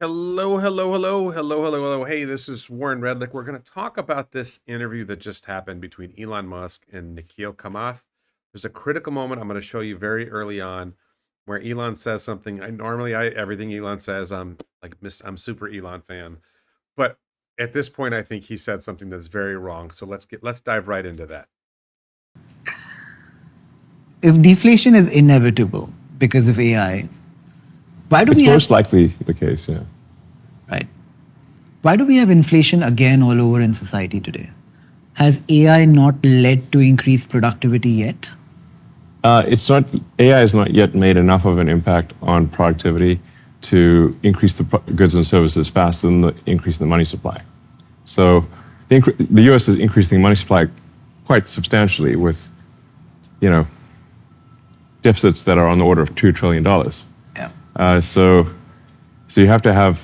Hello, hello, hello, hello, hello, hello. Hey, this is Warren Redlick. We're going to talk about this interview that just happened between Elon Musk and Nikhil Kamath. There's a critical moment I'm going to show you very early on where Elon says something. I everything Elon says, I'm super Elon fan. But at this point, I think he said something that's very wrong. So let's dive right into that. If deflation is inevitable because of AI, why do It's we have most likely the case, yeah. right? Why do we have inflation again all over in society today? Has AI not led to increased productivity yet? It's not AI has not yet made enough of an impact on productivity to increase the goods and services faster than the increase in the money supply. So the U.S. is increasing money supply quite substantially with, deficits that are on the order of $2 trillion. Yeah. So you have to have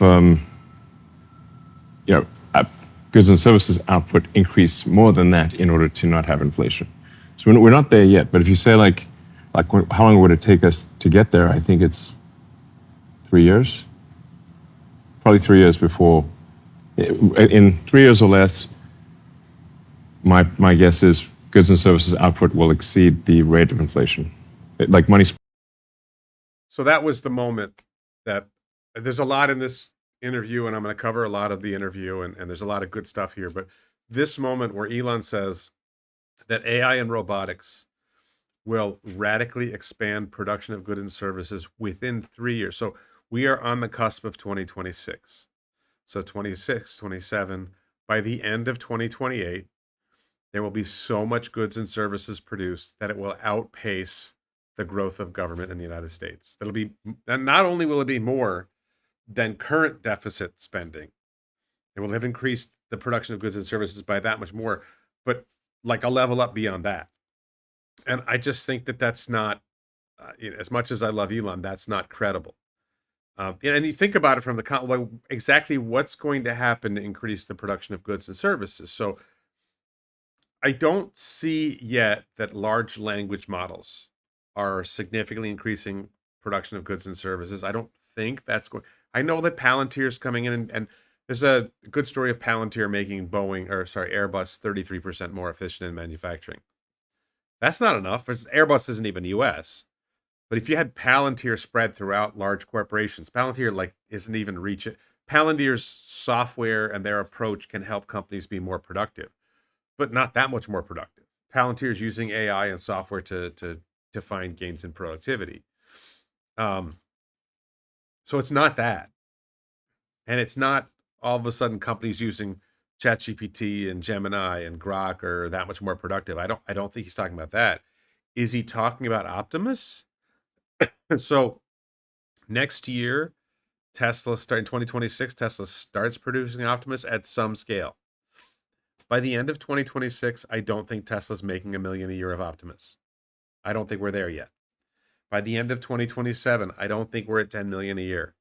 goods and services output increase more than that in order to not have inflation. So we're not there yet. But if you say how long would it take us to get there? I think it's 3 years, probably 3 years before. In 3 years or less, my guess is goods and services output will exceed the rate of inflation. So that was the moment that there's a lot in this interview, and I'm going to cover a lot of the interview, and there's a lot of good stuff here. But this moment where Elon says that AI and robotics will radically expand production of goods and services within 3 years. So we are on the cusp of 2026. So 26, 27, by the end of 2028, there will be so much goods and services produced that it will outpace the growth of government in the United States. And not only will it be more than current deficit spending, it will have increased the production of goods and services by that much more, but like a level up beyond that. And I just think that that's not, as much as I love Elon, that's not credible. And you think about it from exactly what's going to happen to increase the production of goods and services. So I don't see yet that large language models are significantly increasing production of goods and services. I don't think that's going. I know that Palantir's coming in, and there's a good story of Palantir making Airbus 33% more efficient in manufacturing. That's not enough. Airbus isn't even U.S. But if you had Palantir spread throughout large corporations, Palantir isn't even reaching. Palantir's software and their approach can help companies be more productive, but not that much more productive. Palantir's using AI and software to find gains in productivity. So it's not that. And it's not all of a sudden companies using ChatGPT and Gemini and Grok are that much more productive. I don't think he's talking about that. Is he talking about Optimus? So next year, in 2026, Tesla starts producing Optimus at some scale. By the end of 2026, I don't think Tesla's making $1 million a year of Optimus. I don't think we're there yet. By the end of 2027, I don't think we're at 10 million a year.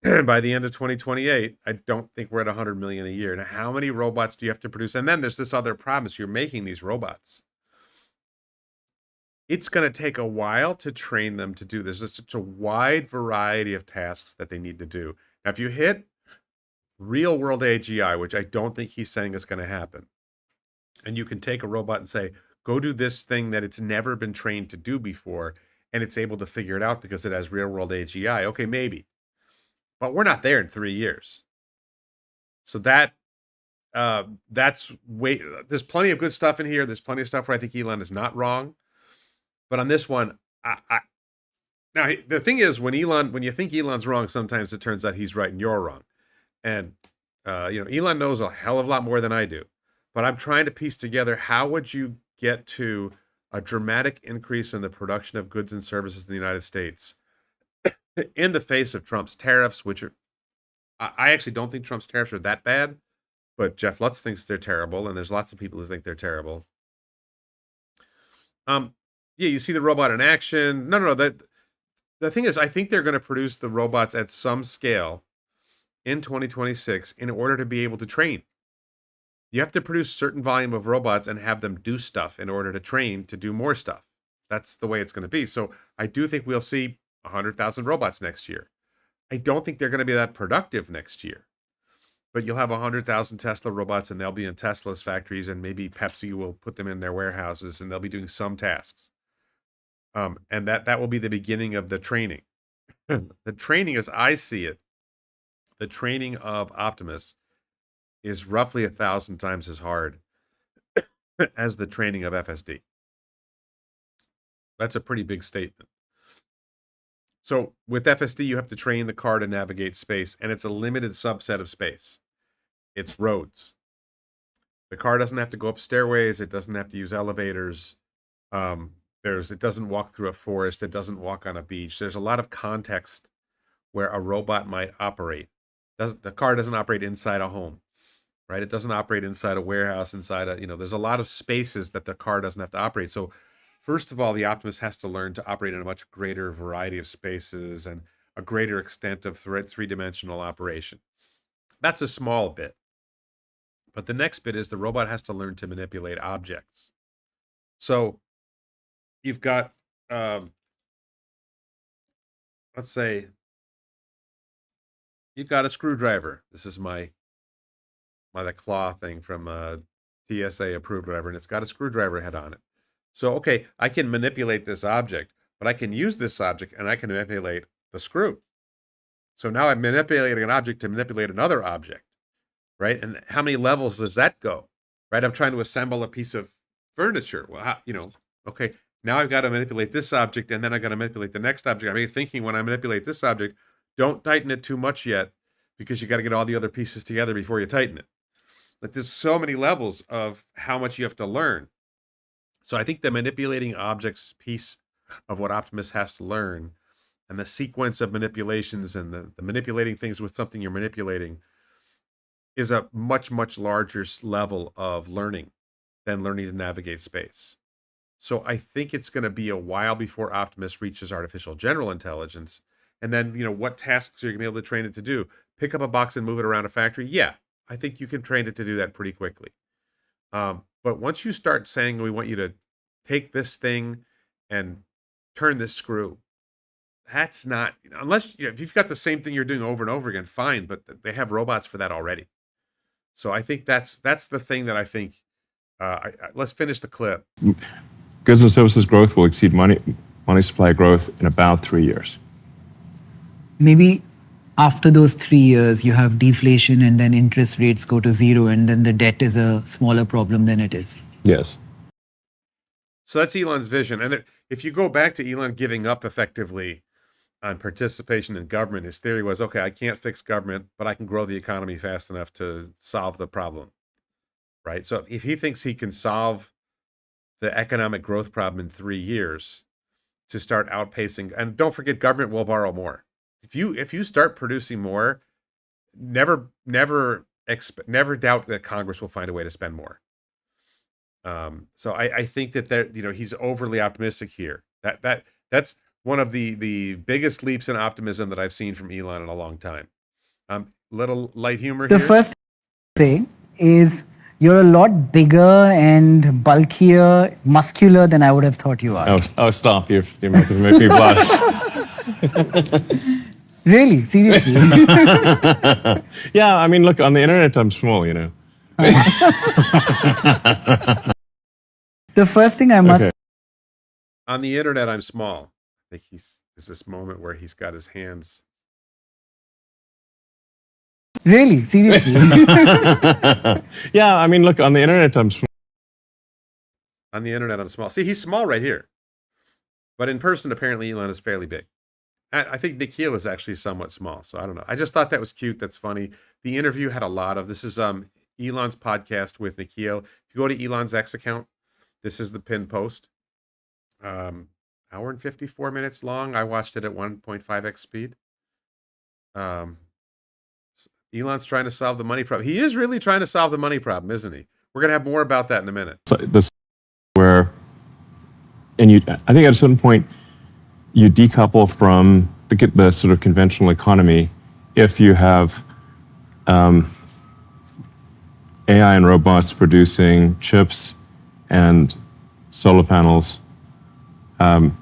By the end of 2028, I don't think we're at 100 million a year. Now, how many robots do you have to produce? And then there's this other problem: is you're making these robots. It's going to take a while to train them to do this. There's such a wide variety of tasks that they need to do. Now, if you hit real world AGI, which I don't think he's saying is going to happen, and you can take a robot and say, go do this thing that it's never been trained to do before, and it's able to figure it out because it has real world AGI. Okay, maybe. But we're not there in 3 years. So that's there's plenty of good stuff in here. There's plenty of stuff where I think Elon is not wrong. But on this one, now the thing is, when you think Elon's wrong, sometimes it turns out he's right and you're wrong. And Elon knows a hell of a lot more than I do. But I'm trying to piece together, how would you get to a dramatic increase in the production of goods and services in the United States in the face of Trump's tariffs, which I actually don't think Trump's tariffs are that bad, but Jeff Lutz thinks they're terrible, and there's lots of people who think they're terrible. Yeah, you see the robot in action. No. The thing is, I think they're going to produce the robots at some scale in 2026 in order to be able to train. You have to produce certain volume of robots and have them do stuff in order to train to do more stuff. That's the way it's going to be. So I do think we'll see 100,000 robots next year. I don't think they're going to be that productive next year. But you'll have 100,000 Tesla robots, and they'll be in Tesla's factories, and maybe Pepsi will put them in their warehouses, and they'll be doing some tasks. And that will be the beginning of the training. The training, as I see it, the training of Optimus is roughly 1,000 times as hard as the training of FSD. That's a pretty big statement. So with FSD, you have to train the car to navigate space, and it's a limited subset of space. It's roads. The car doesn't have to go up stairways. It doesn't have to use elevators. It doesn't walk through a forest. It doesn't walk on a beach. There's a lot of context where a robot might operate. The car doesn't operate inside a home, right? It doesn't operate inside a warehouse, there's a lot of spaces that the car doesn't have to operate. So first of all, the Optimus has to learn to operate in a much greater variety of spaces and a greater extent of three-dimensional operation. That's a small bit. But the next bit is the robot has to learn to manipulate objects. So you've got, let's say, you've got a screwdriver. This is the claw thing from TSA approved, whatever, and it's got a screwdriver head on it. So, okay, I can manipulate this object, but I can use this object and I can manipulate the screw. So now I'm manipulating an object to manipulate another object, right? And how many levels does that go, right? I'm trying to assemble a piece of furniture. Well, okay, now I've got to manipulate this object, and then I've got to manipulate the next object. I'm thinking when I manipulate this object, don't tighten it too much yet, because you got to get all the other pieces together before you tighten it. Like, there's so many levels of how much you have to learn. So I think the manipulating objects piece of what Optimus has to learn, and the sequence of manipulations and the manipulating things with something you're manipulating, is a much, much larger level of learning than learning to navigate space. So I think it's going to be a while before Optimus reaches artificial general intelligence. And then, what tasks are you going to be able to train it to do? Pick up a box and move it around a factory? Yeah, I think you can train it to do that pretty quickly. But once you start saying, we want you to take this thing and turn this screw, that's not, unless if you've got the same thing you're doing over and over again, fine, but they have robots for that already. So I think that's the thing that I think, let's finish the clip. Goods and services growth will exceed money supply growth in about 3 years. Maybe after those 3 years, you have deflation and then interest rates go to zero, and then the debt is a smaller problem than it is. Yes. So that's Elon's vision. And if you go back to Elon giving up effectively on participation in government, his theory was, okay, I can't fix government, but I can grow the economy fast enough to solve the problem, right? So if he thinks he can solve the economic growth problem in 3 years to start outpacing, and don't forget, government will borrow more. If you start producing more, never doubt that Congress will find a way to spend more. So I think that he's overly optimistic here. That's one of the biggest leaps in optimism that I've seen from Elon in a long time. Little light humor here. The first thing is you're a lot bigger and bulkier, muscular than I would have thought you are. Oh, stop. You're making me blush. Really? Seriously? Yeah, I mean, look, on the internet, I'm small, The first thing I must... Okay. On the internet, I'm small. I think there's this moment where he's got his hands. Really? Seriously? Yeah, I mean, look, on the internet, I'm small. On the internet, I'm small. See, he's small right here. But in person, apparently, Elon is fairly big. I think Nikhil is actually somewhat small, so I don't know. I just thought that was cute. That's funny. The interview had a lot of... This is Elon's podcast with Nikhil. If you go to Elon's X account, this is the pinned post. Hour and 54 minutes long. I watched it at 1.5x speed. Elon's trying to solve the money problem. He is really trying to solve the money problem, isn't he? We're going to have more about that in a minute. So this where, and I think at a certain point, you decouple from the sort of conventional economy if you have AI and robots producing chips and solar panels, and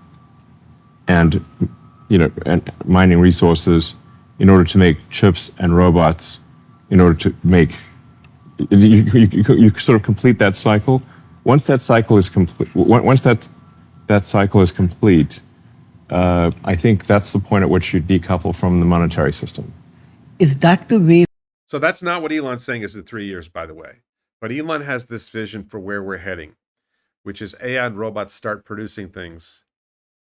mining resources in order to make chips and robots, in order to make, you sort of complete that cycle. Once that cycle is complete, once that cycle is complete, I think that's the point at which you decouple from the monetary system. Is that the way? So that's not what Elon's saying is in 3 years, by the way. But Elon has this vision for where we're heading, which is AI and robots start producing things,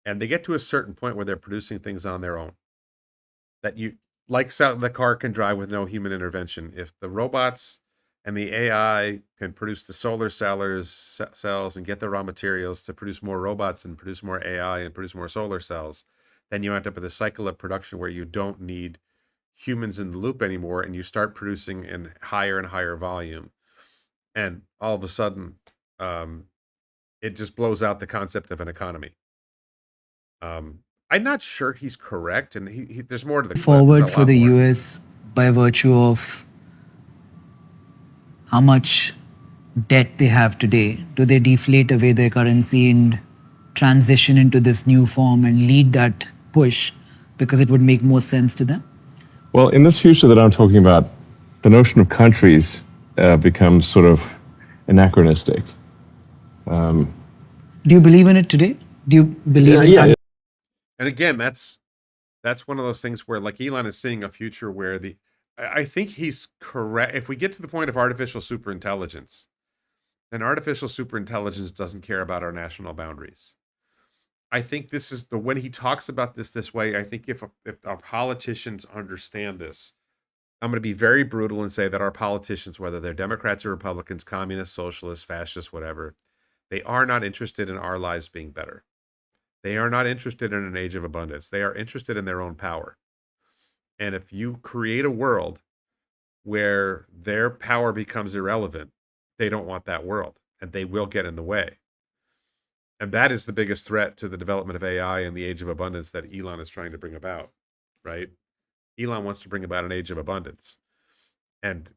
and they get to a certain point where they're producing things on their own. That you, like the car can drive with no human intervention. If the robots and the AI can produce the solar cells and get the raw materials to produce more robots and produce more AI and produce more solar cells, then you end up with a cycle of production where you don't need humans in the loop anymore, and you start producing in higher and higher volume. And all of a sudden, it just blows out the concept of an economy. I'm not sure he's correct, and there's more to the clip. Forward for the US by virtue of how much debt they have today? Do they deflate away their currency and transition into this new form and lead that push because it would make more sense to them? Well, in this future that I'm talking about, the notion of countries becomes sort of anachronistic. Do you believe in it today? Do you believe in yeah. And again, that's one of those things where, like, Elon is seeing a future where I think he's correct. If we get to the point of artificial superintelligence, then artificial superintelligence doesn't care about our national boundaries. I think this is when he talks about this way, I think if our politicians understand this, I'm going to be very brutal and say that our politicians, whether they're Democrats or Republicans, communists, socialists, fascists, whatever, they are not interested in our lives being better. They are not interested in an age of abundance. They are interested in their own power. And if you create a world where their power becomes irrelevant, they don't want that world, and they will get in the way. And that is the biggest threat to the development of AI and the age of abundance that Elon is trying to bring about, right? Elon wants to bring about an age of abundance. And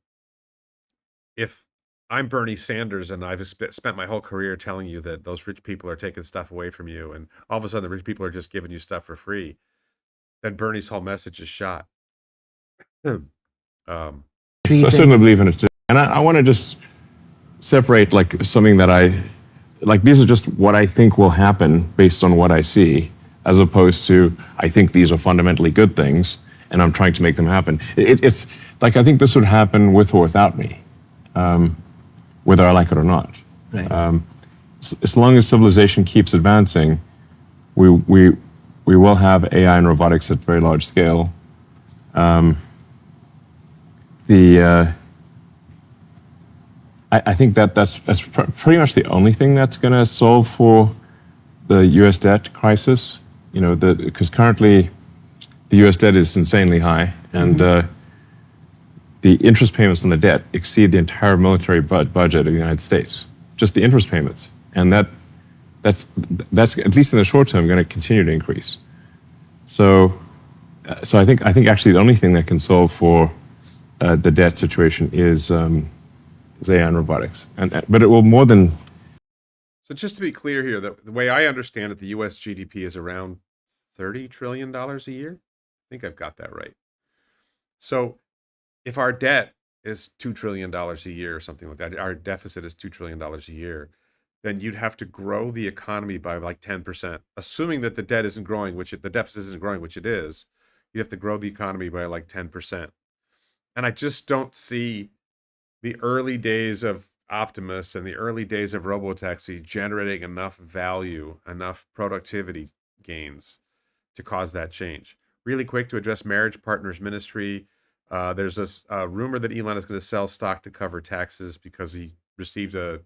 if I'm Bernie Sanders and I've spent my whole career telling you that those rich people are taking stuff away from you, and all of a sudden the rich people are just giving you stuff for free, then Bernie's whole message is shot. I certainly believe in it too. And I want to just separate like something that these are just what I think will happen based on what I see, as opposed to I think these are fundamentally good things and I'm trying to make them happen. It's like I think this would happen with or without me, whether I like it or not. Right. As long as civilization keeps advancing, we will have AI and robotics at very large scale. I think that's pretty much the only thing that's going to solve for the U.S. debt crisis. You know, because currently the U.S. debt is insanely high, and the interest payments on the debt exceed the entire military budget of the United States. Just the interest payments, and that's at least in the short term going to continue to increase. So I think actually the only thing that can solve for the debt situation is AI and robotics, but it will more than. So just to be clear here, the way I understand it, the U.S. GDP is around $30 trillion a year. I think I've got that right. So if our debt is $2 trillion a year or something like that, our deficit is $2 trillion a year, then you'd have to grow the economy by like 10%, assuming that the debt isn't growing, the deficit isn't growing, which it is. You have to grow the economy by like 10%. And I just don't see the early days of Optimus and the early days of robotaxi generating enough value, enough productivity gains to cause that change. Really quick, to address marriage partners ministry, there's this rumor that Elon is going to sell stock to cover taxes because he received an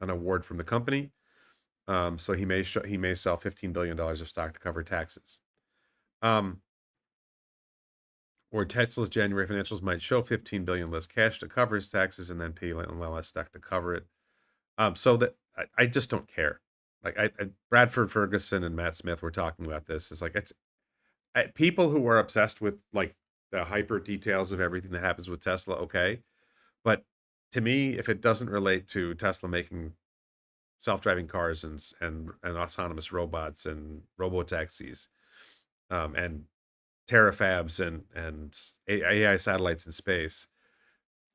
award from the company. So he may sell $15 billion of stock to cover taxes. Or Tesla's January financials might show $15 billion less cash to cover his taxes and then pay less stock to cover it. So that I just don't care. Like Bradford Ferguson and Matt Smith were talking about this. It's like people who are obsessed with like the hyper details of everything that happens with Tesla. Okay, but to me, if it doesn't relate to Tesla making self-driving cars and autonomous robots and robotaxis, and terafabs and AI satellites in space.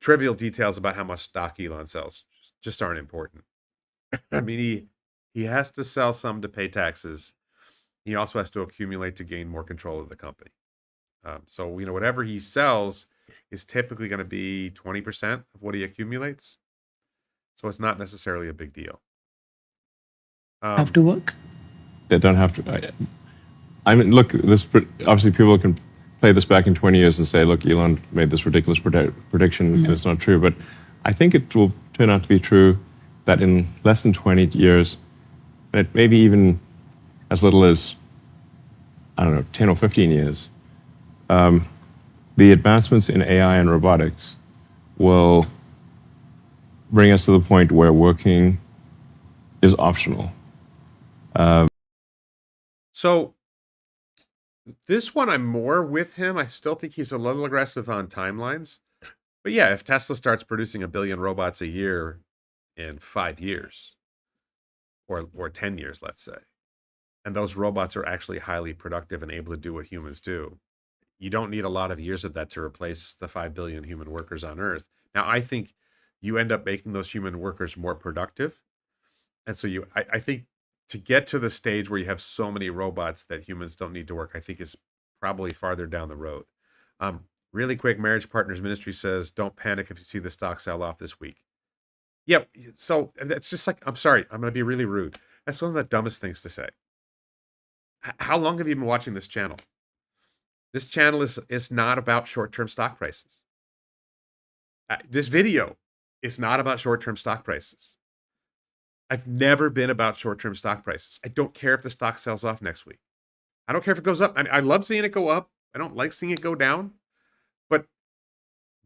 Trivial details about how much stock Elon sells just aren't important. I mean, he has to sell some to pay taxes. He also has to accumulate to gain more control of the company. So, whatever he sells is typically going to be 20% of what he accumulates. So it's not necessarily a big deal. Have to work? They don't have to. I mean, look, obviously people can play this back in 20 years and say, look, Elon made this ridiculous prediction and it's not true. But I think it will turn out to be true that in less than 20 years, that maybe even as little as, I don't know, 10 or 15 years, the advancements in AI and robotics will bring us to the point where working is optional. So this one, I'm more with him. I still think he's a little aggressive on timelines. But yeah, if Tesla starts producing 1 billion robots a year in 5 years, or 10 years, let's say, and those robots are actually highly productive and able to do what humans do, you don't need a lot of years of that to replace the 5 billion human workers on Earth. Now, I think you end up making those human workers more productive. And so I think to get to the stage where you have so many robots that humans don't need to work, I think is probably farther down the road. Really quick, Marriage Partners Ministry says, don't panic if you see the stock sell off this week. Yeah, so that's just like, I'm sorry, I'm going to be really rude. That's one of the dumbest things to say. How long have you been watching this channel? This channel is not about short-term stock prices. This video is not about short-term stock prices. I've never been about short-term stock prices. I don't care if the stock sells off next week. I don't care if it goes up. I mean, I love seeing it go up. I don't like seeing it go down. But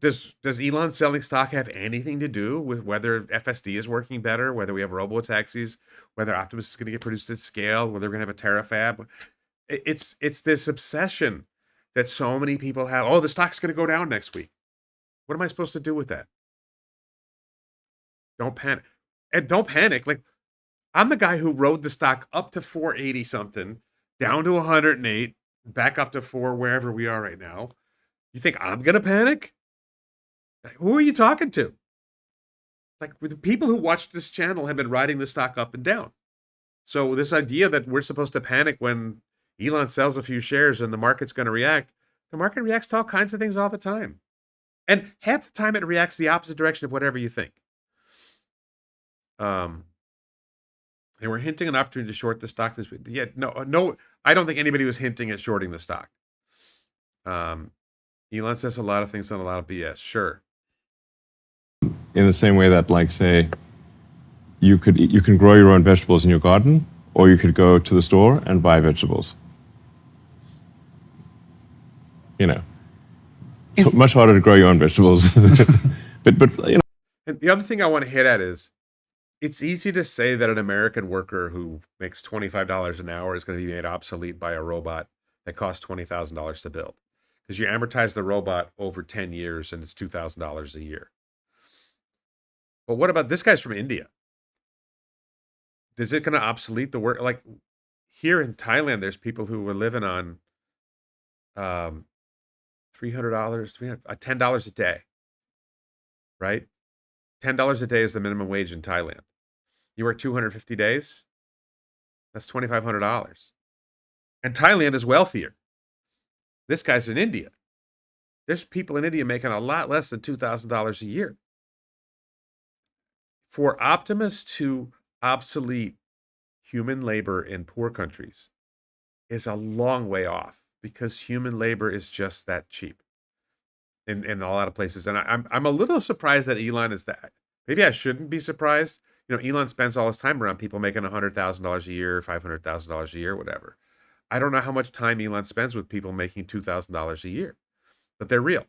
does Elon selling stock have anything to do with whether FSD is working better, whether we have robo-taxis, whether Optimus is going to get produced at scale, whether we're going to have a terafab? It's this obsession that so many people have. Oh, the stock's going to go down next week. What am I supposed to do with that? Don't panic. And don't panic. Like, I'm the guy who rode the stock up to 480 something, down to 108, back up to 4, wherever we are right now. You think I'm going to panic? Like, who are you talking to? Like, the people who watch this channel have been riding the stock up and down. So this idea that we're supposed to panic when Elon sells a few shares and the market's going to react, the market reacts to all kinds of things all the time. And half the time it reacts the opposite direction of whatever you think. They were hinting an opportunity to short the stock this week. Yeah, no, I don't think anybody was hinting at shorting the stock. Elon says a lot of things on a lot of BS. Sure. In the same way that, like, say, you can grow your own vegetables in your garden, or you could go to the store and buy vegetables. So much harder to grow your own vegetables. but And the other thing I want to hit at is, it's easy to say that an American worker who makes $25 an hour is going to be made obsolete by a robot that costs $20,000 to build. Because you amortize the robot over 10 years and it's $2,000 a year. But what about this guy's from India? Is it going to obsolete the work? Like, here in Thailand, there's people who were living on $300, $10 a day, right? $10 a day is the minimum wage in Thailand. You work 250 days, that's $2,500. And Thailand is wealthier. This guy's in India. There's people in India making a lot less than $2,000 a year. For Optimus to obsolete human labor in poor countries is a long way off, because human labor is just that cheap in a lot of places. And I'm a little surprised that Elon is that. Maybe I shouldn't be surprised. Elon spends all his time around people making $100,000 a year, $500,000 a year, whatever. I don't know how much time Elon spends with people making $2,000 a year, but they're real.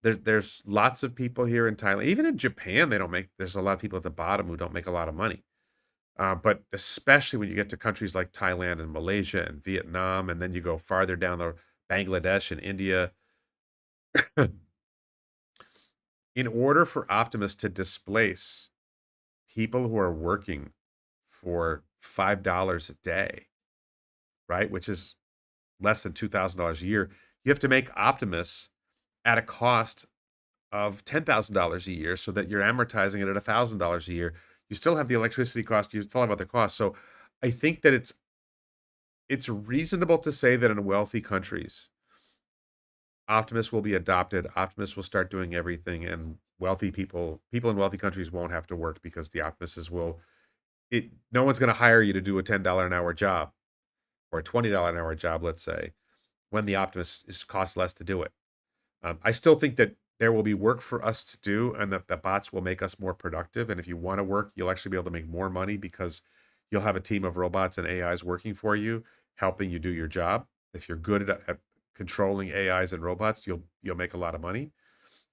There's lots of people here in Thailand, even in Japan, there's a lot of people at the bottom who don't make a lot of money. But especially when you get to countries like Thailand and Malaysia and Vietnam, and then you go farther down the Bangladesh and India. In order for Optimus to displace people who are working for $5 a day, right, which is less than $2,000 a year. You have to make Optimus at a cost of $10,000 a year so that you're amortizing it at $1,000 a year. You still have the electricity cost. You still have other costs. So I think that it's reasonable to say that in wealthy countries, Optimus will be adopted. Optimus will start doing everything, and wealthy people in wealthy countries won't have to work because the Optimuses will. No one's going to hire you to do a $10 an hour job or a $20 an hour job, let's say, when the Optimus costs less to do it. I still think that there will be work for us to do, and that the bots will make us more productive. And if you want to work, you'll actually be able to make more money because you'll have a team of robots and AIs working for you, helping you do your job. If you're good at controlling AIs and robots, you'll make a lot of money.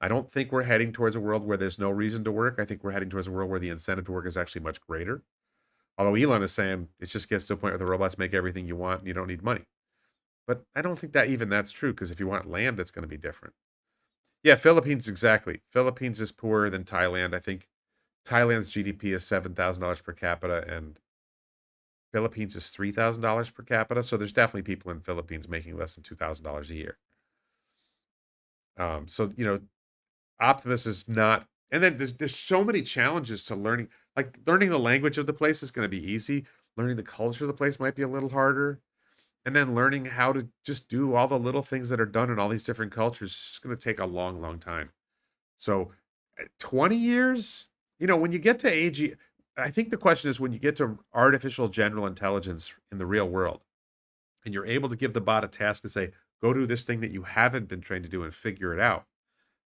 I don't think we're heading towards a world where there's no reason to work. I think we're heading towards a world where the incentive to work is actually much greater. Although Elon is saying it just gets to a point where the robots make everything you want and you don't need money. But I don't think that's true, because if you want land, it's going to be different. Yeah, Philippines, exactly. Philippines is poorer than Thailand. I think Thailand's GDP is $7,000 per capita, and Philippines is $3,000 per capita. So there's definitely people in Philippines making less than $2,000 a year. So, Optimus is not, and then there's so many challenges to learning. Like learning the language of the place is going to be easy. Learning the culture of the place might be a little harder. And then learning how to just do all the little things that are done in all these different cultures is going to take a long, long time. So 20 years, when you get to AG, I think the question is when you get to artificial general intelligence in the real world, and you're able to give the bot a task and say, go do this thing that you haven't been trained to do and figure it out.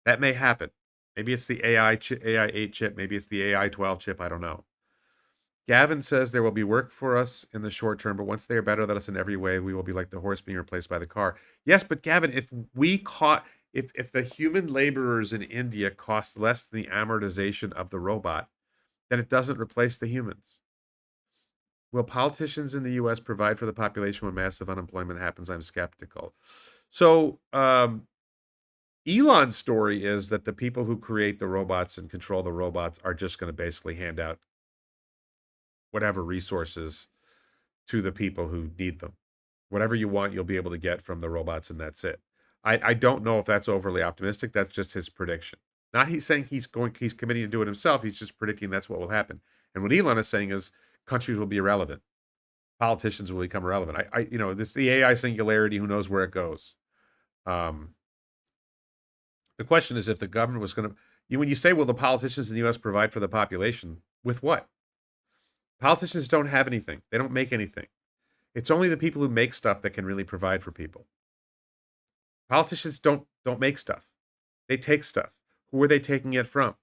That may happen. Maybe it's the AI 8 chip. Maybe it's the AI 12 chip. I don't know. Gavin says there will be work for us in the short term, but once they are better than us in every way, we will be like the horse being replaced by the car. Yes, but Gavin, if the human laborers in India cost less than the amortization of the robot, then it doesn't replace the humans. Will politicians in the U.S. provide for the population when massive unemployment happens? I'm skeptical. So Elon's story is that the people who create the robots and control the robots are just going to basically hand out whatever resources to the people who need them. Whatever you want, you'll be able to get from the robots, and that's it. I don't know if that's overly optimistic. That's just his prediction. Not he's saying he's committing to do it himself. He's just predicting that's what will happen. And what Elon is saying is countries will be irrelevant. Politicians will become irrelevant. The AI singularity, who knows where it goes. The question is if the government was going to, when you say, will the politicians in the U.S. provide for the population, with what? Politicians don't have anything. They don't make anything. It's only the people who make stuff that can really provide for people. Politicians don't make stuff. They take stuff. Who are they taking it from?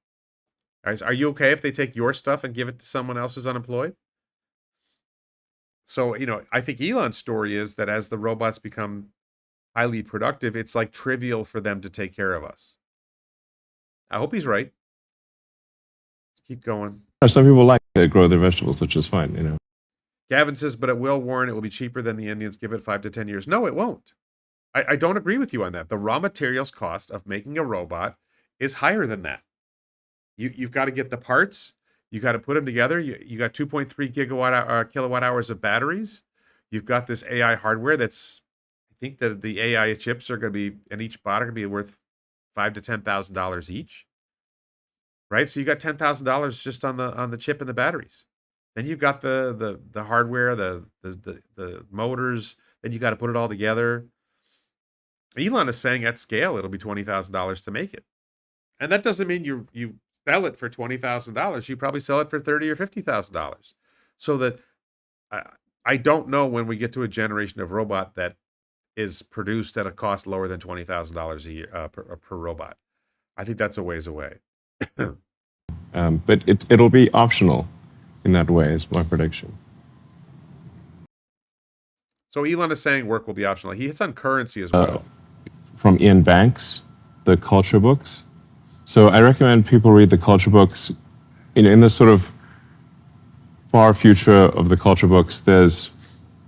Are you okay if they take your stuff and give it to someone else who's unemployed? So, I think Elon's story is that as the robots become highly productive, it's like trivial for them to take care of us. I hope he's right. Let's keep going. Some people like to grow their vegetables, which is fine, Gavin says, but it will, Warren, it will be cheaper than the Indians. Give it 5 to 10 years. No, it won't. I don't agree with you on that. The raw materials cost of making a robot is higher than that. You've got to get the parts. You got to put them together. You got 2.3 kilowatt hours of batteries. You've got this AI hardware I think that the AI chips are going to be, and each bot are going to be worth $5,000 to $10,000 each. Right? So you got $10,000 just on the chip and the batteries. Then you've got the hardware, the motors. Then you got to put it all together. Elon is saying at scale it'll be $20,000 to make it, and that doesn't mean you sell it for $20,000. You probably sell it for $30,000 or $50,000. So that I don't know when we get to a generation of robot that is produced at a cost lower than $20,000 a year per robot. I think that's a ways away. But it'll be optional in that way, is my prediction. So Elon is saying work will be optional. He hits on currency as well. From Ian Banks, the culture books. So I recommend people read the culture books. In the sort of far future of the culture books, they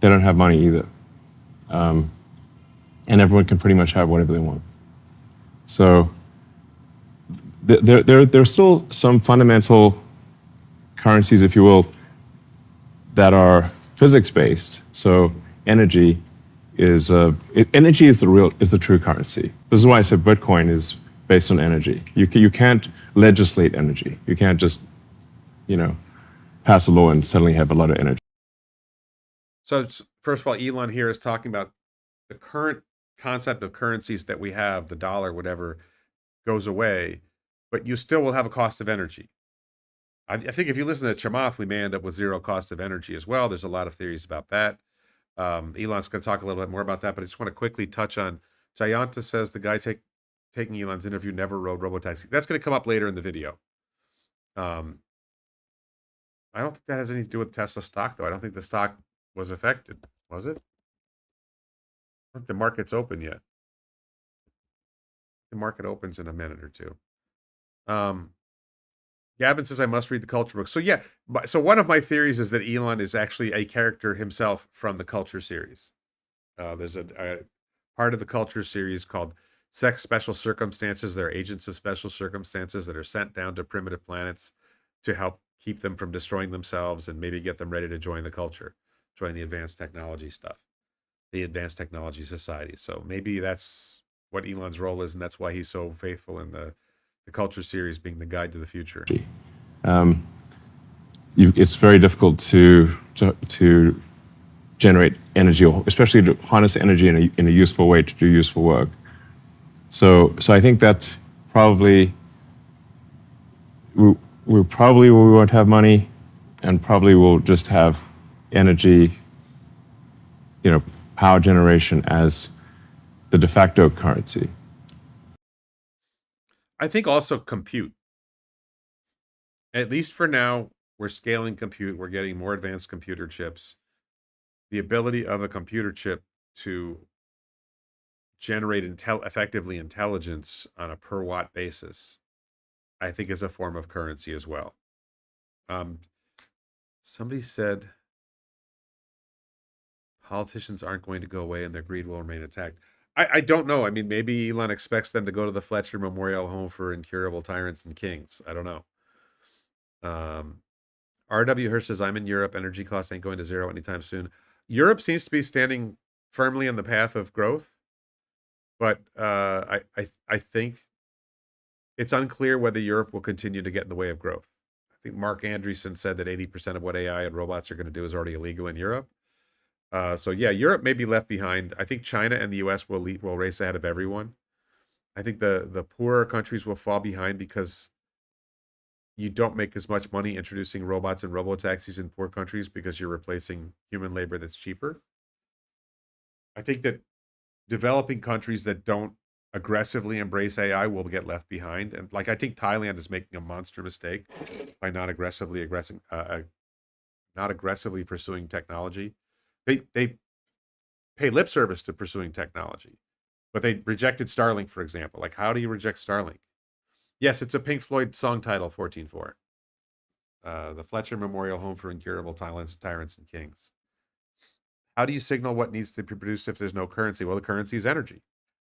don't have money either. And everyone can pretty much have whatever they want. So there's still some fundamental currencies, if you will, that are physics-based. So energy energy is the true currency. This is why I said Bitcoin is based on energy. You can't legislate energy. You can't just, pass a law and suddenly have a lot of energy. So first of all, Elon here is talking about the current concept of currencies that we have, the dollar, whatever, goes away, but you still will have a cost of energy. I think if you listen to Chamath, we may end up with zero cost of energy as well. There's a lot of theories about that. Elon's going to talk a little bit more about that, but I just want to quickly touch on Jayanta says the guy taking Elon's interview never rode robotaxi. That's going to come up later in the video. I don't think that has anything to do with Tesla stock, though. I don't think the stock was affected, was it? I don't think the market's open yet. The market opens in a minute or two. Gavin says I must read the culture book. So yeah, so one of my theories is that Elon is actually a character himself from the culture series. There's a part of the culture series called Sex Special Circumstances. They're agents of special circumstances that are sent down to primitive planets to help keep them from destroying themselves and maybe get them ready to join the culture, join the advanced technology stuff, the advanced technology society. So maybe that's what Elon's role is, and that's why he's so faithful in the culture series being the guide to the future. It's very difficult to generate energy, or especially to harness energy in a useful way to do useful work. So I think that probably we won't have money, and probably we'll just have energy, power generation as the de facto currency. I think also compute. At least for now, we're scaling compute. We're getting more advanced computer chips. The ability of a computer chip to generate effectively intelligence on a per watt basis, I think is a form of currency as well. Somebody said politicians aren't going to go away and their greed will remain intact. I don't know. I mean, maybe Elon expects them to go to the Fletcher Memorial Home for Incurable Tyrants and Kings. I don't know. R.W. Hirsch says, I'm in Europe. Energy costs ain't going to zero anytime soon. Europe seems to be standing firmly on the path of growth, but I think it's unclear whether Europe will continue to get in the way of growth. I think Mark Andreessen said that 80% of what AI and robots are going to do is already illegal in Europe. So yeah, Europe may be left behind. I think China and the U.S. will race ahead of everyone. I think the poorer countries will fall behind because you don't make as much money introducing robots and robotaxis in poor countries because you're replacing human labor that's cheaper. I think that developing countries that don't aggressively embrace AI will get left behind. And I think Thailand is making a monster mistake by not aggressively pursuing technology. They pay lip service to pursuing technology, but they rejected Starlink, for example. How do you reject Starlink? Yes, it's a Pink Floyd song title, 14.4. The Fletcher Memorial Home for Incurable Tyrants and Kings. How do you signal what needs to be produced if there's no currency? Well, the currency is energy.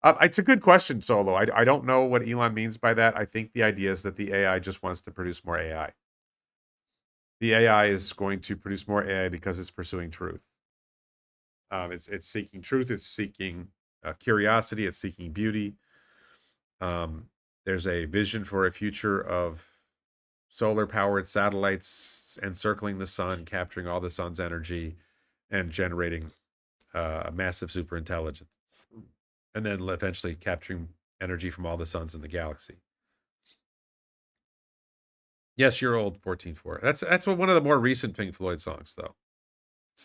It's a good question, Solo. I don't know what Elon means by that. I think the idea is that the AI just wants to produce more AI. The AI is going to produce more AI because it's pursuing truth. It's seeking truth. It's seeking curiosity. It's seeking beauty. There's a vision for a future of solar-powered satellites encircling the sun, capturing all the sun's energy, and generating a massive superintelligence. And then eventually capturing energy from all the suns in the galaxy. Yes, you're old, 14.4. That's one of the more recent Pink Floyd songs, though.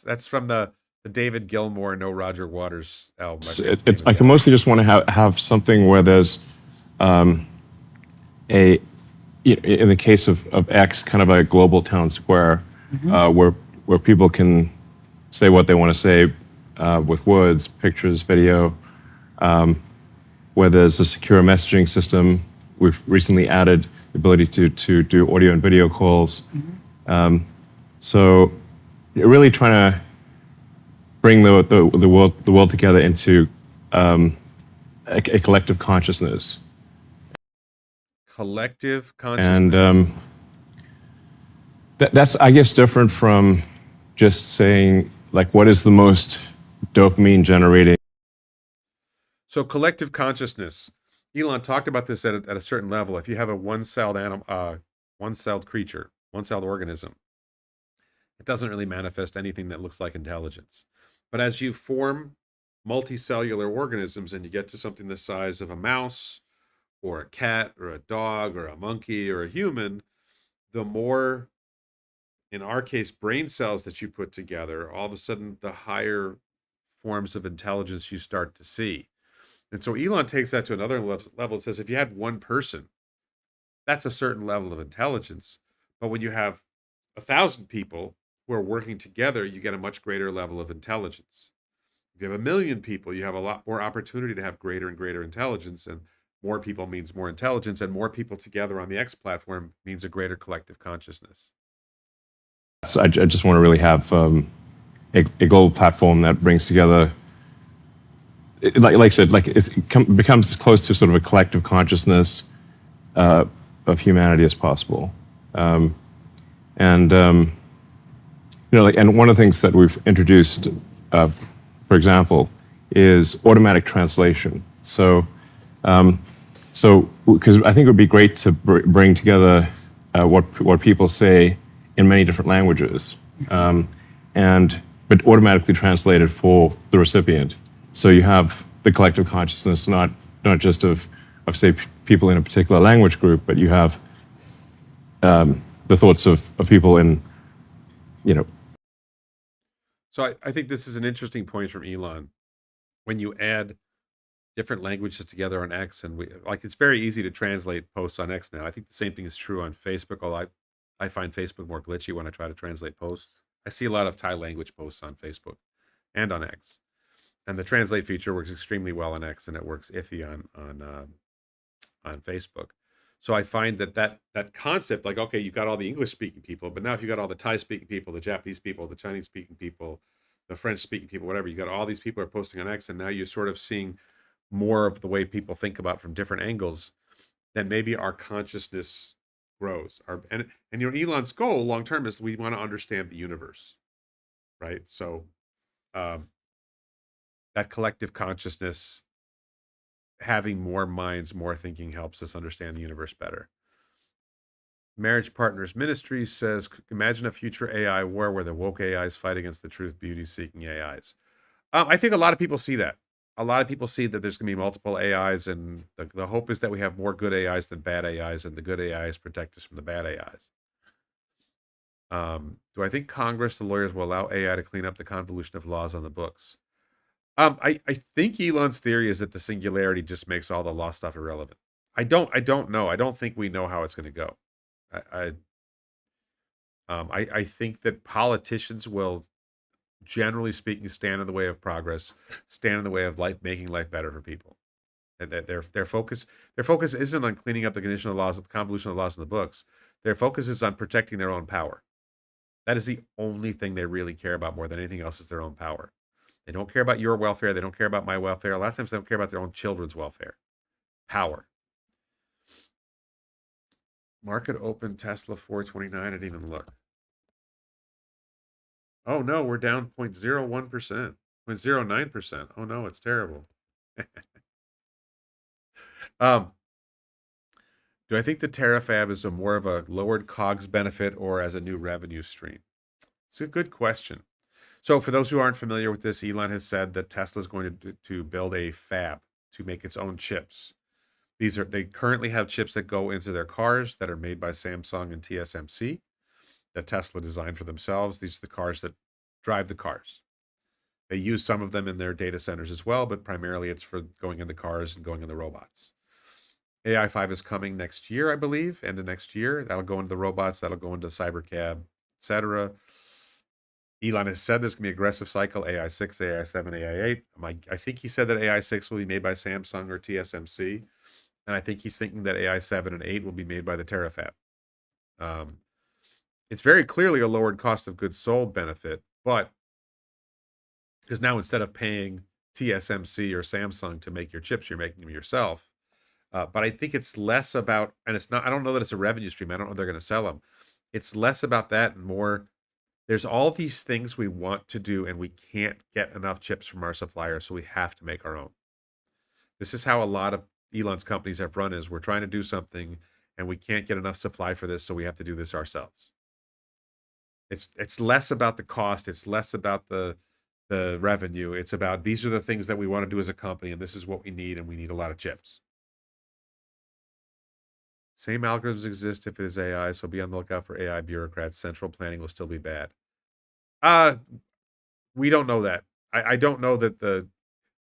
That's from the David Gilmour, No Roger Waters album. I can mostly just want to have something where there's in the case of X, kind of a global town square, where people can say what they want to say with words, pictures, video, where there's a secure messaging system. We've recently added the ability to do audio and video calls. So you're really trying to bring the world together into a collective consciousness. Collective consciousness. And that's, I guess, different from just saying, what is the most dopamine generating. So collective consciousness. Elon talked about this at a certain level. If you have a one-celled animal, one-celled creature, one-celled organism, it doesn't really manifest anything that looks like intelligence. But as you form multicellular organisms and you get to something the size of a mouse or a cat or a dog or a monkey or a human, the more, in our case, brain cells that you put together, all of a sudden the higher forms of intelligence you start to see. And so Elon takes that to another level and says, if you had one person, that's a certain level of intelligence. But when you have 1,000 people who are working together, you get a much greater level of intelligence. If you have 1,000,000 people, you have a lot more opportunity to have greater and greater intelligence. And more people means more intelligence, and more people together on the X platform means a greater collective consciousness. So I just want to really have a global platform that brings together, like I said, like becomes as close to sort of a collective consciousness of humanity as possible. And like, and one of the things that we've introduced, for example, is automatic translation. So because I think it would be great to bring together what people say in many different languages, but automatically translated for the recipient. So you have the collective consciousness, not just of say people in a particular language group, but you have the thoughts of people in, So I think this is an interesting point from Elon. When you add different languages together on X, and it's very easy to translate posts on X now. I think the same thing is true on Facebook, although I find Facebook more glitchy when I try to translate posts. I see a lot of Thai language posts on Facebook and on X. And the translate feature works extremely well on X, and it works iffy on Facebook. So I find that concept, like, okay, you've got all the English speaking people, but now if you got all the Thai speaking people, the Japanese people, the Chinese speaking people, the French speaking people, whatever, you got all these people are posting on X, and now you're sort of seeing more of the way people think about from different angles, then maybe our consciousness grows. And Elon's goal long term is we want to understand the universe, right? So that collective consciousness, having more minds, more thinking, helps us understand the universe better. Marriage Partners Ministries says, imagine a future AI war where the woke AIs fight against the truth, beauty-seeking AIs. I think a lot of people see that. A lot of people see that there's going to be multiple AIs, and the hope is that we have more good AIs than bad AIs, and the good AIs protect us from the bad AIs. Do I think Congress, the lawyers, will allow AI to clean up the convolution of laws on the books? I think Elon's theory is that the singularity just makes all the law stuff irrelevant. I don't know. I don't think we know how it's going to go. I think that politicians will, generally speaking, stand in the way of progress, stand in the way of making life better for people. And their focus isn't on cleaning up the conditional laws, the convolution of the laws in the books. Their focus is on protecting their own power. That is the only thing they really care about more than anything else, is their own power. They don't care about your welfare. They don't care about my welfare. A lot of times they don't care about their own children's welfare. Power. Market open, Tesla 429. I didn't even look. Oh no, we're down 0.01%, 0.09%. Oh no, it's terrible. Do I think the Terafab is more of a lowered COGS benefit or as a new revenue stream? It's a good question. So for those who aren't familiar with this, Elon has said that Tesla is going to build a fab to make its own chips. They currently have chips that go into their cars that are made by Samsung and TSMC that Tesla designed for themselves. These are the cars that drive the cars. They use some of them in their data centers as well, but primarily it's for going in the cars and going in the robots. AI5 is coming next year, I believe, end of next year. That'll go into the robots, that'll go into Cybercab, etc. Elon has said there's going to be an aggressive cycle, AI6, AI7, AI8. I think he said that AI6 will be made by Samsung or TSMC. And I think he's thinking that AI7 and 8 will be made by the Terafab. It's very clearly a lowered cost of goods sold benefit, but because now instead of paying TSMC or Samsung to make your chips, you're making them yourself. But I think it's less about, and it's not, I don't know that it's a revenue stream. I don't know if they're going to sell them. It's less about that and more There's all these things we want to do, and we can't get enough chips from our suppliers, so we have to make our own. This is how a lot of Elon's companies have run, is we're trying to do something and we can't get enough supply for this, so we have to do this ourselves. It's less about the cost, it's less about the revenue. It's about, these are the things that we want to do as a company, and this is what we need, and we need a lot of chips. Same algorithms exist if it is AI, so be on the lookout for AI bureaucrats. Central planning will still be bad. We don't know that. I don't know that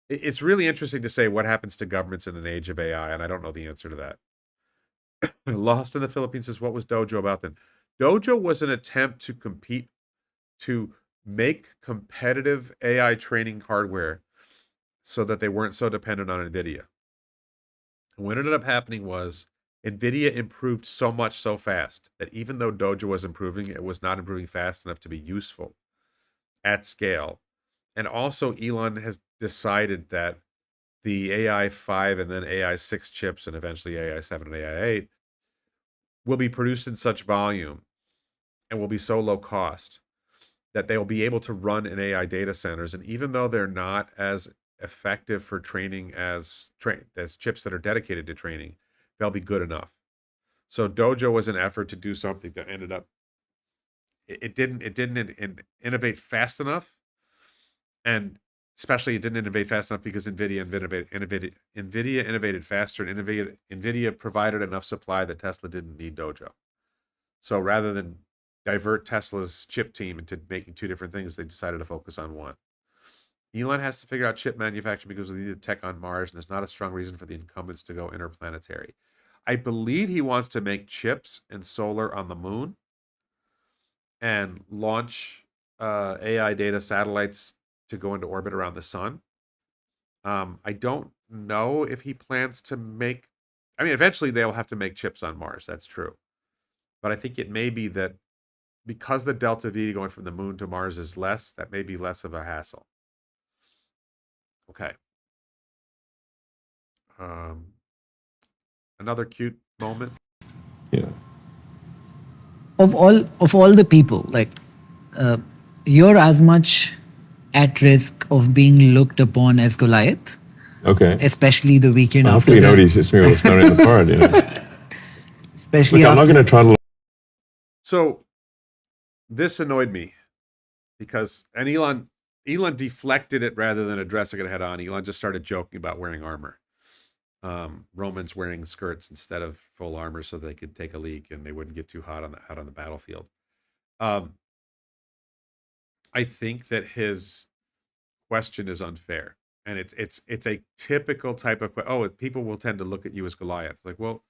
it's really interesting to say what happens to governments in an age of AI, and I don't know the answer to that. Lost in the Philippines says, what was Dojo about then? Dojo was an attempt to compete, to make competitive AI training hardware so that they weren't so dependent on NVIDIA. And what ended up happening was NVIDIA improved so much so fast that even though Dojo was improving, it was not improving fast enough to be useful at scale. And also Elon has decided that the AI 5 and then AI 6 chips and eventually AI 7 and AI 8 will be produced in such volume and will be so low cost that they'll be able to run in AI data centers. And even though they're not as effective for training as chips that are dedicated to training, they'll be good enough. So Dojo was an effort to do something that ended up, it didn't innovate fast enough. And especially it didn't innovate fast enough because NVIDIA innovated faster, and NVIDIA provided enough supply that Tesla didn't need Dojo. So rather than divert Tesla's chip team into making two different things, they decided to focus on one. Elon has to figure out chip manufacturing because we need tech on Mars, and there's not a strong reason for the incumbents to go interplanetary. I believe he wants to make chips and solar on the moon and launch AI data satellites to go into orbit around the sun. I don't know if he plans to make, I mean, eventually they'll have to make chips on Mars. That's true. But I think it may be that because the delta V going from the moon to Mars is less, that may be less of a hassle. Okay. Another cute moment. Yeah. Of all the people, like you're as much at risk of being looked upon as Goliath, Okay. especially the weekend Well, after hopefully the, nobody's just me with a stone in the forehead, you know. especially Look, I'm not after, going to try to. So this annoyed me because, and Elon deflected it rather than addressing it head on. Elon just started joking about wearing armor. Romans wearing skirts instead of full armor so they could take a leak and they wouldn't get too hot out on the battlefield. I think that his question is unfair, and it's a typical type of people will tend to look at you as Goliath. Like, well,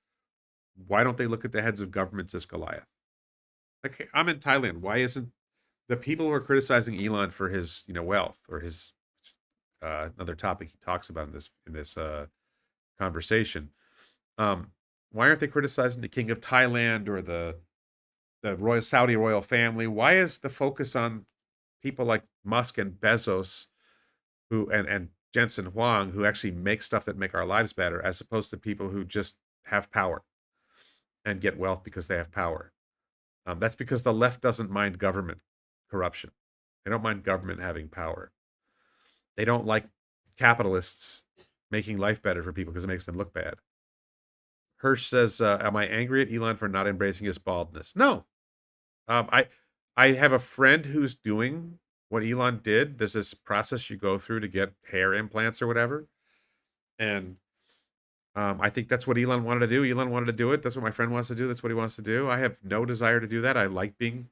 why don't they look at the heads of governments as Goliath? Like, I'm in Thailand. Why isn't the people who are criticizing Elon for his wealth or his another topic he talks about in this conversation? Why aren't they criticizing the king of Thailand or the royal Saudi royal family? Why is the focus on people like Musk and Bezos, who and Jensen Huang, who actually make stuff that make our lives better, as opposed to people who just have power and get wealth because they have power? That's because the left doesn't mind government corruption. They don't mind government having power. They don't like capitalists making life better for people because it makes them look bad. Hirsch says, am I angry at Elon for not embracing his baldness? No. I have a friend who's doing what Elon did. There's this process you go through to get hair implants or whatever. And I think that's what Elon wanted to do. Elon wanted to do it. That's what my friend wants to do. That's what he wants to do. I have no desire to do that. I like being,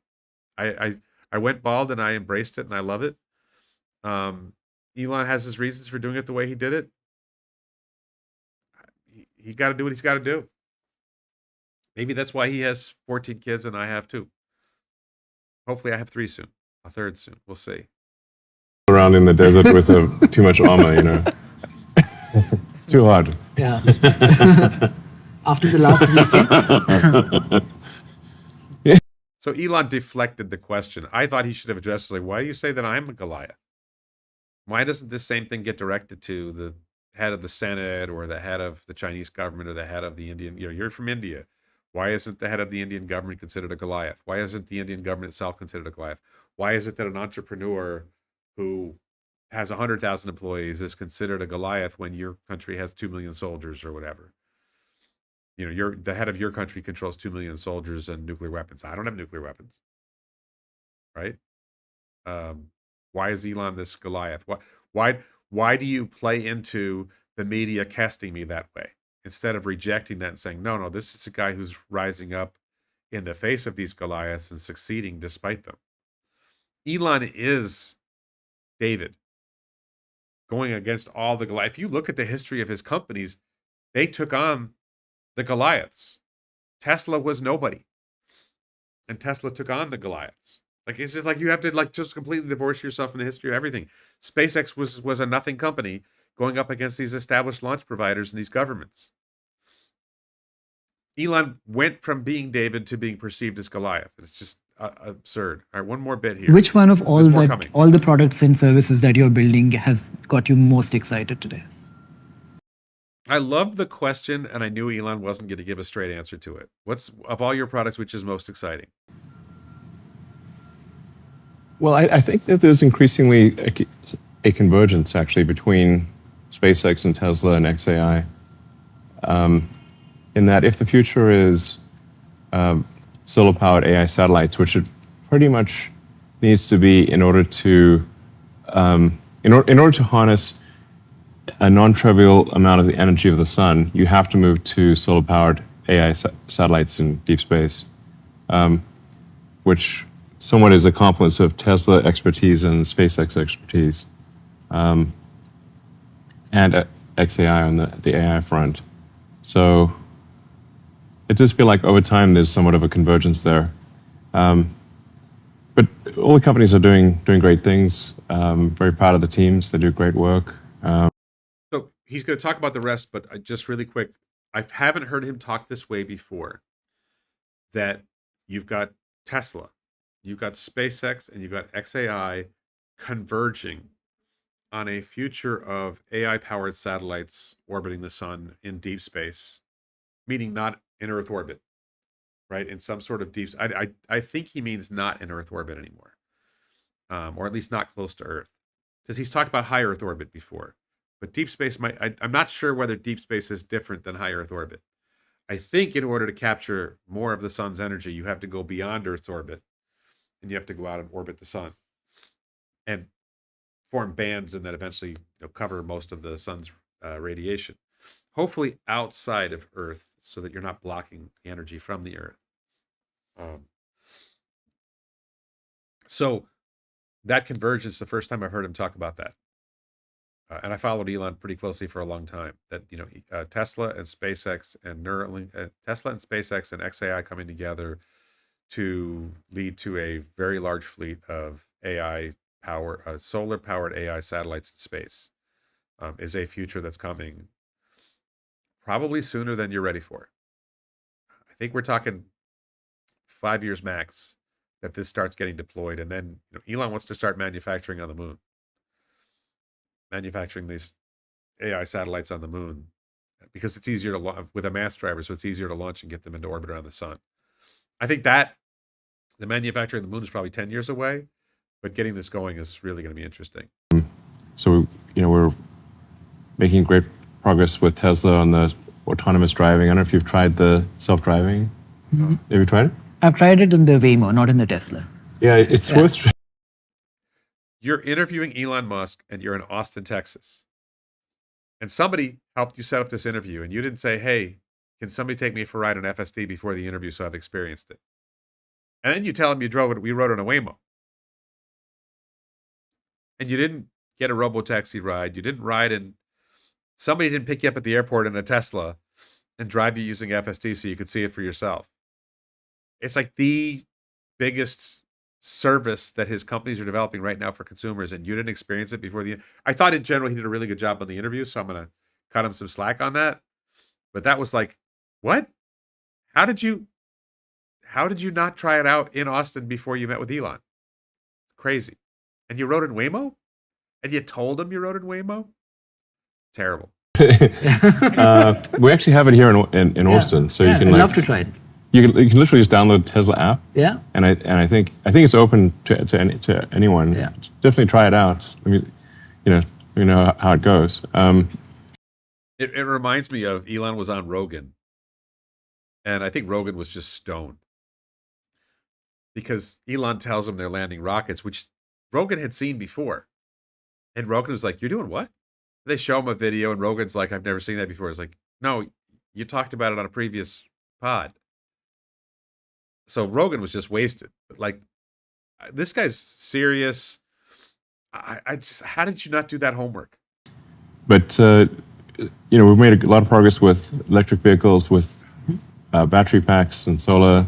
I went bald and I embraced it and I love it. Elon has his reasons for doing it the way he did it. He got to do what he's got to do. Maybe that's why he has 14 kids and I have 2. Hopefully I have 3 soon. A 3rd soon. We'll see. Around in the desert with too much armor, you know. Too hard. yeah. After the last weekend. So Elon deflected the question. I thought he should have addressed, like, why do you say that I'm a Goliath? Why doesn't this same thing get directed to the head of the Senate or the head of the Chinese government or the head of the Indian? You're from India. Why isn't the head of the Indian government considered a Goliath? Why isn't the Indian government itself considered a Goliath? Why is it that an entrepreneur who has 100,000 employees is considered a Goliath when your country has 2 million soldiers or whatever? The head of your country controls 2 million soldiers and nuclear weapons. I don't have nuclear weapons, right? Why is Elon this Goliath? Why do you play into the media casting me that way instead of rejecting that and saying, no, this is a guy who's rising up in the face of these Goliaths and succeeding despite them. Elon is David going against all the Goliaths. If you look at the history of his companies, they took on the Goliaths. Tesla was nobody, and Tesla took on the Goliaths. Like, it's just like you have to just completely divorce yourself from the history of everything. SpaceX was a nothing company going up against these established launch providers and these governments. Elon went from being David to being perceived as Goliath. It's just absurd. All right, one more bit here. Which one of all coming. all the products and services that you're building has got you most excited today? I love the question, and I knew Elon wasn't going to give a straight answer to it. What's, of all your products, which is most exciting? Well, I think that there's increasingly a convergence actually between SpaceX and Tesla and XAI. In that, if the future is solar-powered AI satellites, which it pretty much needs to be in order to harness a non-trivial amount of the energy of the sun, you have to move to solar-powered AI satellites in deep space, which somewhat is a confluence of Tesla expertise and SpaceX expertise, and XAI on the AI front. So it does feel like over time there's somewhat of a convergence there. But all the companies are doing great things. Very proud of the teams. They do great work. So he's going to talk about the rest, but just really quick, I haven't heard him talk this way before, that you've got Tesla, you've got SpaceX, and you've got XAI converging on a future of AI-powered satellites orbiting the sun in deep space, meaning not in Earth orbit, right? In some sort of deep... I think he means not in Earth orbit anymore, or at least not close to Earth, because he's talked about high Earth orbit before. But deep space might... I'm not sure whether deep space is different than high Earth orbit. I think in order to capture more of the sun's energy, you have to go beyond Earth's orbit, and you have to go out and orbit the sun and form bands and then eventually cover most of the sun's radiation. Hopefully outside of Earth so that you're not blocking the energy from the Earth. So that convergence, the first time I've heard him talk about that. And I followed Elon pretty closely for a long time. That Tesla and SpaceX and Neuralink, Tesla and SpaceX and XAI coming together to lead to a very large fleet of solar-powered AI satellites in space is a future that's coming probably sooner than you're ready for. I think we're talking 5 years max that this starts getting deployed, and then Elon wants to start manufacturing on the moon. Manufacturing these AI satellites on the moon because it's easier to launch with a mass driver, so it's easier to launch and get them into orbit around the sun. I think that the manufacturing of the moon is probably 10 years away, but getting this going is really going to be interesting. So, we're making great progress with Tesla on the autonomous driving. I don't know if you've tried the self-driving. Mm-hmm. Have you tried it? I've tried it in the Waymo, not in the Tesla. Yeah, it's worth trying. You're interviewing Elon Musk and you're in Austin, Texas. And somebody helped you set up this interview and you didn't say, hey, can somebody take me for a ride on FSD before the interview so I've experienced it? And then you tell him we rode on a Waymo. And you didn't get a robotaxi ride. You didn't ride in... Somebody didn't pick you up at the airport in a Tesla and drive you using FSD so you could see it for yourself. It's like the biggest service that his companies are developing right now for consumers, and you didn't experience it before I thought in general he did a really good job on the interview, so I'm going to cut him some slack on that. But that was like, what? How did you not try it out in Austin before you met with Elon? Crazy. And you rode in Waymo? And you told him you rode in Waymo? Terrible. We actually have it here in Austin, so you can I'd love to try it. You can literally just download the Tesla app. Yeah. And I think it's open to anyone. Yeah. Definitely try it out. Let me know how it goes. It reminds me of Elon was on Rogan, and I think Rogan was just stoned because Elon tells him they're landing rockets, which Rogan had seen before, and Rogan was like, "You're doing what?" They show him a video, and Rogan's like, "I've never seen that before." It's like, "No, you talked about it on a previous pod." So Rogan was just wasted. But like, this guy's serious. I just, how did you not do that homework? But we've made a lot of progress with electric vehicles, with battery packs and solar,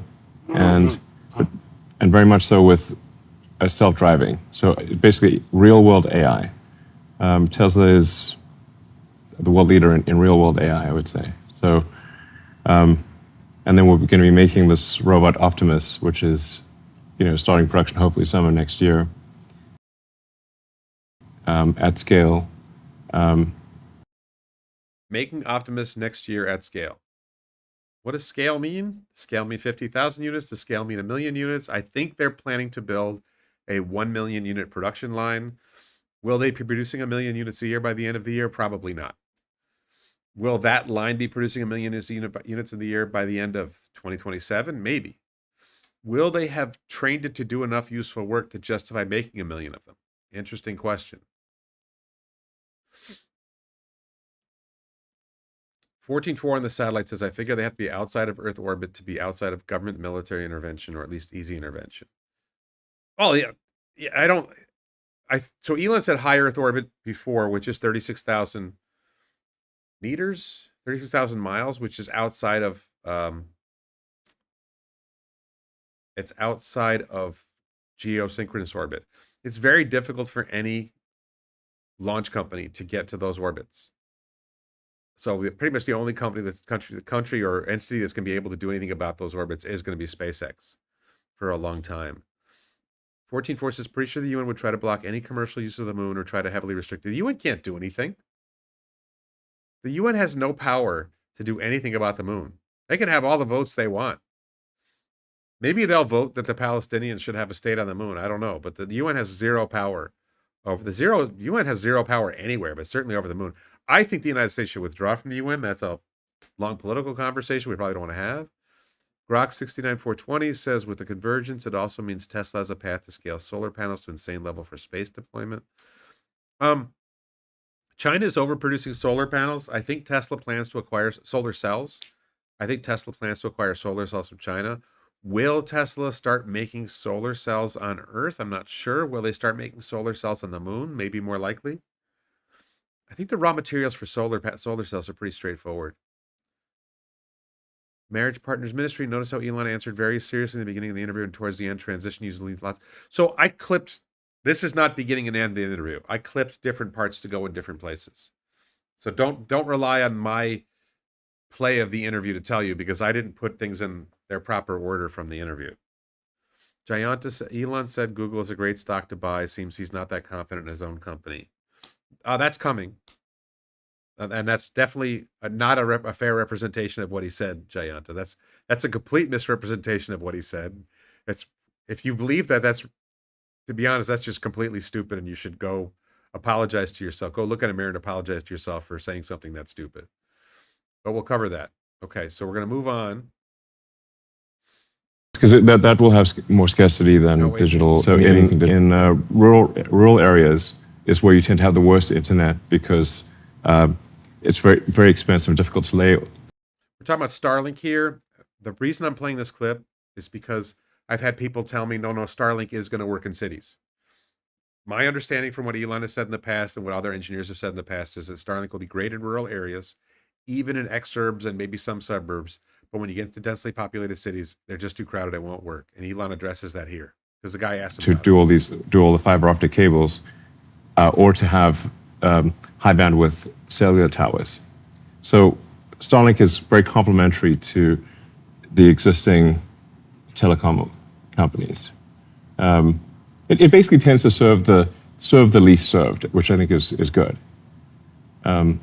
and very much so with self-driving. So basically, real-world AI. Tesla is the world leader in real-world AI, I would say. So, and then we're going to be making this robot Optimus, which is, starting production hopefully summer next year, at scale. Making Optimus next year at scale. What does scale mean? Scale mean 50,000 units? Does scale mean 1 million units? I think they're planning to build a 1 million unit production line. Will they be producing 1 million units a year by the end of the year? Probably not. Will that line be producing 1 million units in the year by the end of 2027? Maybe. Will they have trained it to do enough useful work to justify making 1 million of them? Interesting question. 14.4 on the satellite says, I figure they have to be outside of Earth orbit to be outside of government military intervention, or at least easy intervention. Oh, yeah. So Elon said high Earth orbit before, which is 36,000 meters, 36,000 miles, which is outside of, it's outside of geosynchronous orbit. It's very difficult for any launch company to get to those orbits. So pretty much the only country or entity that's going to be able to do anything about those orbits is going to be SpaceX for a long time. 14.4 says, pretty sure the UN would try to block any commercial use of the moon or try to heavily restrict it. The UN can't do anything. The UN has no power to do anything about the moon. They can have all the votes they want. Maybe they'll vote that the Palestinians should have a state on the moon. I don't know. But the UN has zero power over the UN has zero power anywhere, but certainly over the moon. I think the United States should withdraw from the UN. That's a long political conversation we probably don't want to have. Grok 69420 says, with the convergence, it also means Tesla has a path to scale solar panels to insane level for space deployment. China is overproducing solar panels. I think Tesla plans to acquire solar cells. I think Tesla plans to acquire solar cells from China. Will Tesla start making solar cells on Earth? I'm not sure. Will they start making solar cells on the moon? Maybe more likely. I think the raw materials for solar cells are pretty straightforward. Marriage Partners Ministry. Notice how Elon answered very seriously in the beginning of the interview and towards the end, transition using lots. So I clipped, this is not beginning and end of the interview. I clipped different parts to go in different places. So don't rely on my play of the interview to tell you, because I didn't put things in their proper order from the interview. Giantis, Elon said Google is a great stock to buy. Seems he's not that confident in his own company. That's coming. And that's definitely not a fair representation of what he said, Jayanta. That's a complete misrepresentation of what he said. If you believe that, that's, to be honest, that's just completely stupid, and you should go apologize to yourself. Go look in a mirror and apologize to yourself for saying something that's stupid. But we'll cover that. Okay, so we're going to move on. Because that will have more scarcity than digital. So in rural areas is where you tend to have the worst internet, because it's very, very expensive and difficult to lay. We're talking about Starlink here. The reason I'm playing this clip is because I've had people tell me, no, Starlink is going to work in cities. My understanding from what Elon has said in the past and what other engineers have said in the past is that Starlink will be great in rural areas, even in exurbs and maybe some suburbs. But when you get to densely populated cities, they're just too crowded. It won't work. And Elon addresses that here, because the guy asked him to do all the fiber optic cables, or to have high bandwidth cellular towers. So Starlink is very complementary to the existing telecom companies. It basically tends to serve the least served, which I think is good. Will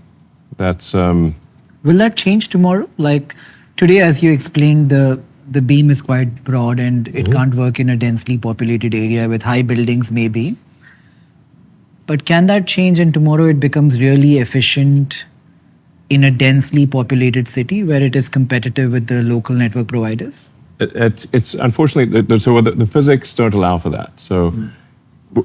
that change tomorrow? Like today, as you explained, the the beam is quite broad and it can't work in a densely populated area with high buildings, maybe. But can that change and tomorrow it becomes really efficient in a densely populated city where it is competitive with the local network providers? It's unfortunately, so the physics don't allow for that. So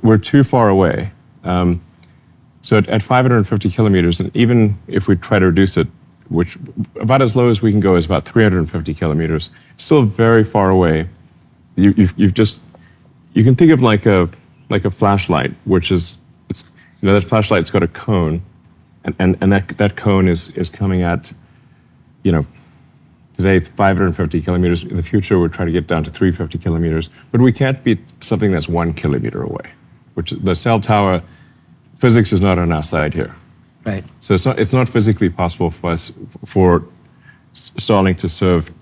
we're too far away. So at 550 kilometers, and even if we try to reduce it, which about as low as we can go is about 350 kilometers, still very far away. You can think of like a flashlight, which is, that flashlight's got a cone, and that cone is coming at, today 550 kilometers. In the future, we're trying to get down to 350 kilometers, but we can't beat something that's 1 kilometer away, which the cell tower. Physics is not on our side here. Right. So it's not physically possible for Starlink to serve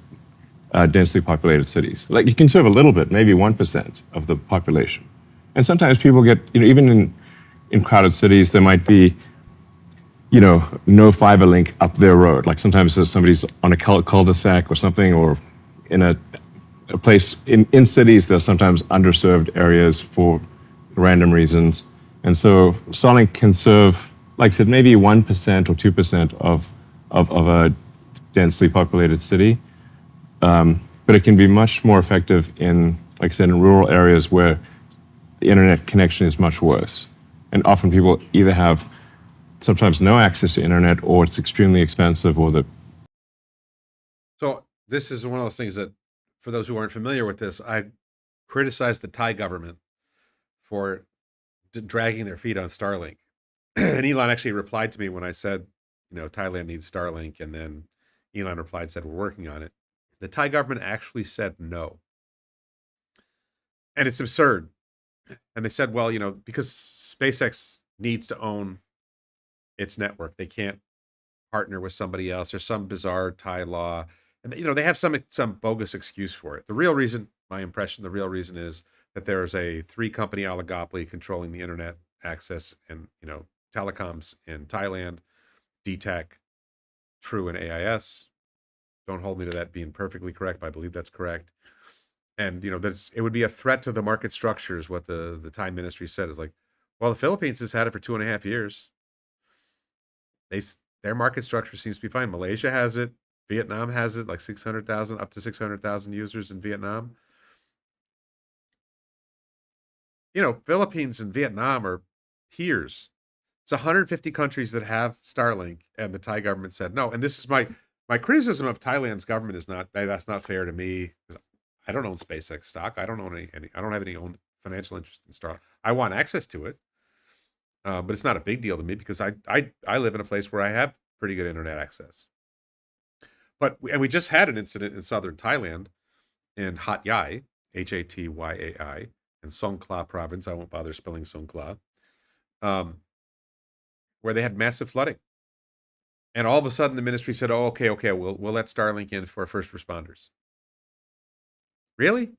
densely populated cities. Like you can serve a little bit, maybe 1% of the population. And sometimes people get, even in crowded cities, there might be, no fiber link up their road. Like sometimes somebody's on a cul-de-sac or something, or in a place in cities, there's sometimes underserved areas for random reasons. And so Starlink can serve, like I said, maybe 1% or 2% of a densely populated city. But it can be much more effective in, like I said, in rural areas where the internet connection is much worse. And often people either have sometimes no access to internet, or it's extremely expensive, or So this is one of those things that, for those who aren't familiar with this, I criticized the Thai government for dragging their feet on Starlink. And Elon actually replied to me when I said, Thailand needs Starlink. And then Elon replied, said, we're working on it. The Thai government actually said no. And it's absurd. And they said, well, because SpaceX needs to own its network, they can't partner with somebody else. There's some bizarre Thai law. And, they have some bogus excuse for it. The real reason is that there is a 3-company oligopoly controlling the internet access and, telecoms in Thailand, DTAC, True, and AIS. Don't hold me to that being perfectly correct, but I believe that's correct. And, it would be a threat to the market structures. What the Thai ministry said is like, well, the Philippines has had it for 2.5 years. Their market structure seems to be fine. Malaysia has it. Vietnam has it, like up to 600,000 users in Vietnam. Philippines and Vietnam are peers. It's 150 countries that have Starlink, and the Thai government said no. And this is my criticism of Thailand's government is that's not fair to me, because I don't own SpaceX stock. I don't own any. I don't have any own financial interest in Starlink. I want access to it, but it's not a big deal to me because I live in a place where I have pretty good internet access. And we just had an incident in southern Thailand, in Hat Yai, Hatyai, in Songkhla province. I won't bother spelling Songkhla, where they had massive flooding. And all of a sudden the ministry said, oh, okay, we'll let Starlink in for first responders. Really?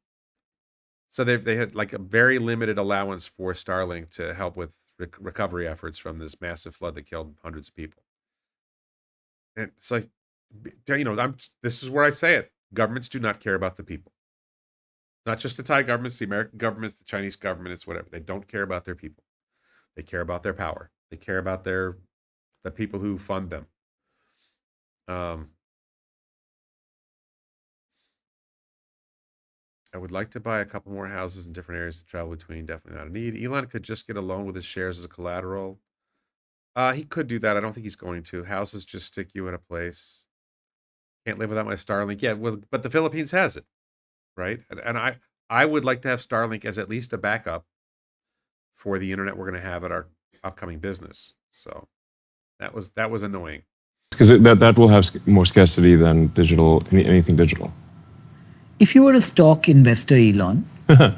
So they had like a very limited allowance for Starlink to help with recovery efforts from this massive flood that killed hundreds of people. And it's like, this is where I say it. Governments do not care about the people. Not just the Thai governments, the American government, the Chinese government, it's whatever. They don't care about their people. They care about their power. They care about the people who fund them. I would like to buy a couple more houses in different areas to travel between. Definitely not a need. Elon could just get a loan with his shares as a collateral. He could do that. I don't think he's going to. Houses just stick you in a place. Can't live without my Starlink. Yeah, well, but the Philippines has it, right? And I would like to have Starlink as at least a backup for the internet we're going to have at our upcoming business. So that was annoying. Because that will have more scarcity than digital, anything digital. If you were a stock investor, Elon, and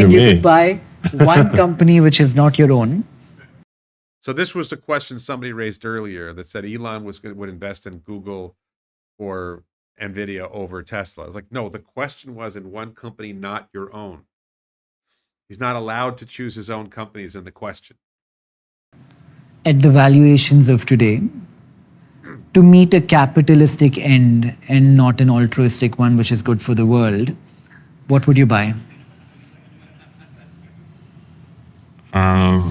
you could buy one company which is not your own. So this was a question somebody raised earlier that said Elon would invest in Google or NVIDIA over Tesla. It's like, no, the question was in one company, not your own. He's not allowed to choose his own companies in the question. At the valuations of today, to meet a capitalistic end and not an altruistic one, which is good for the world, what would you buy? I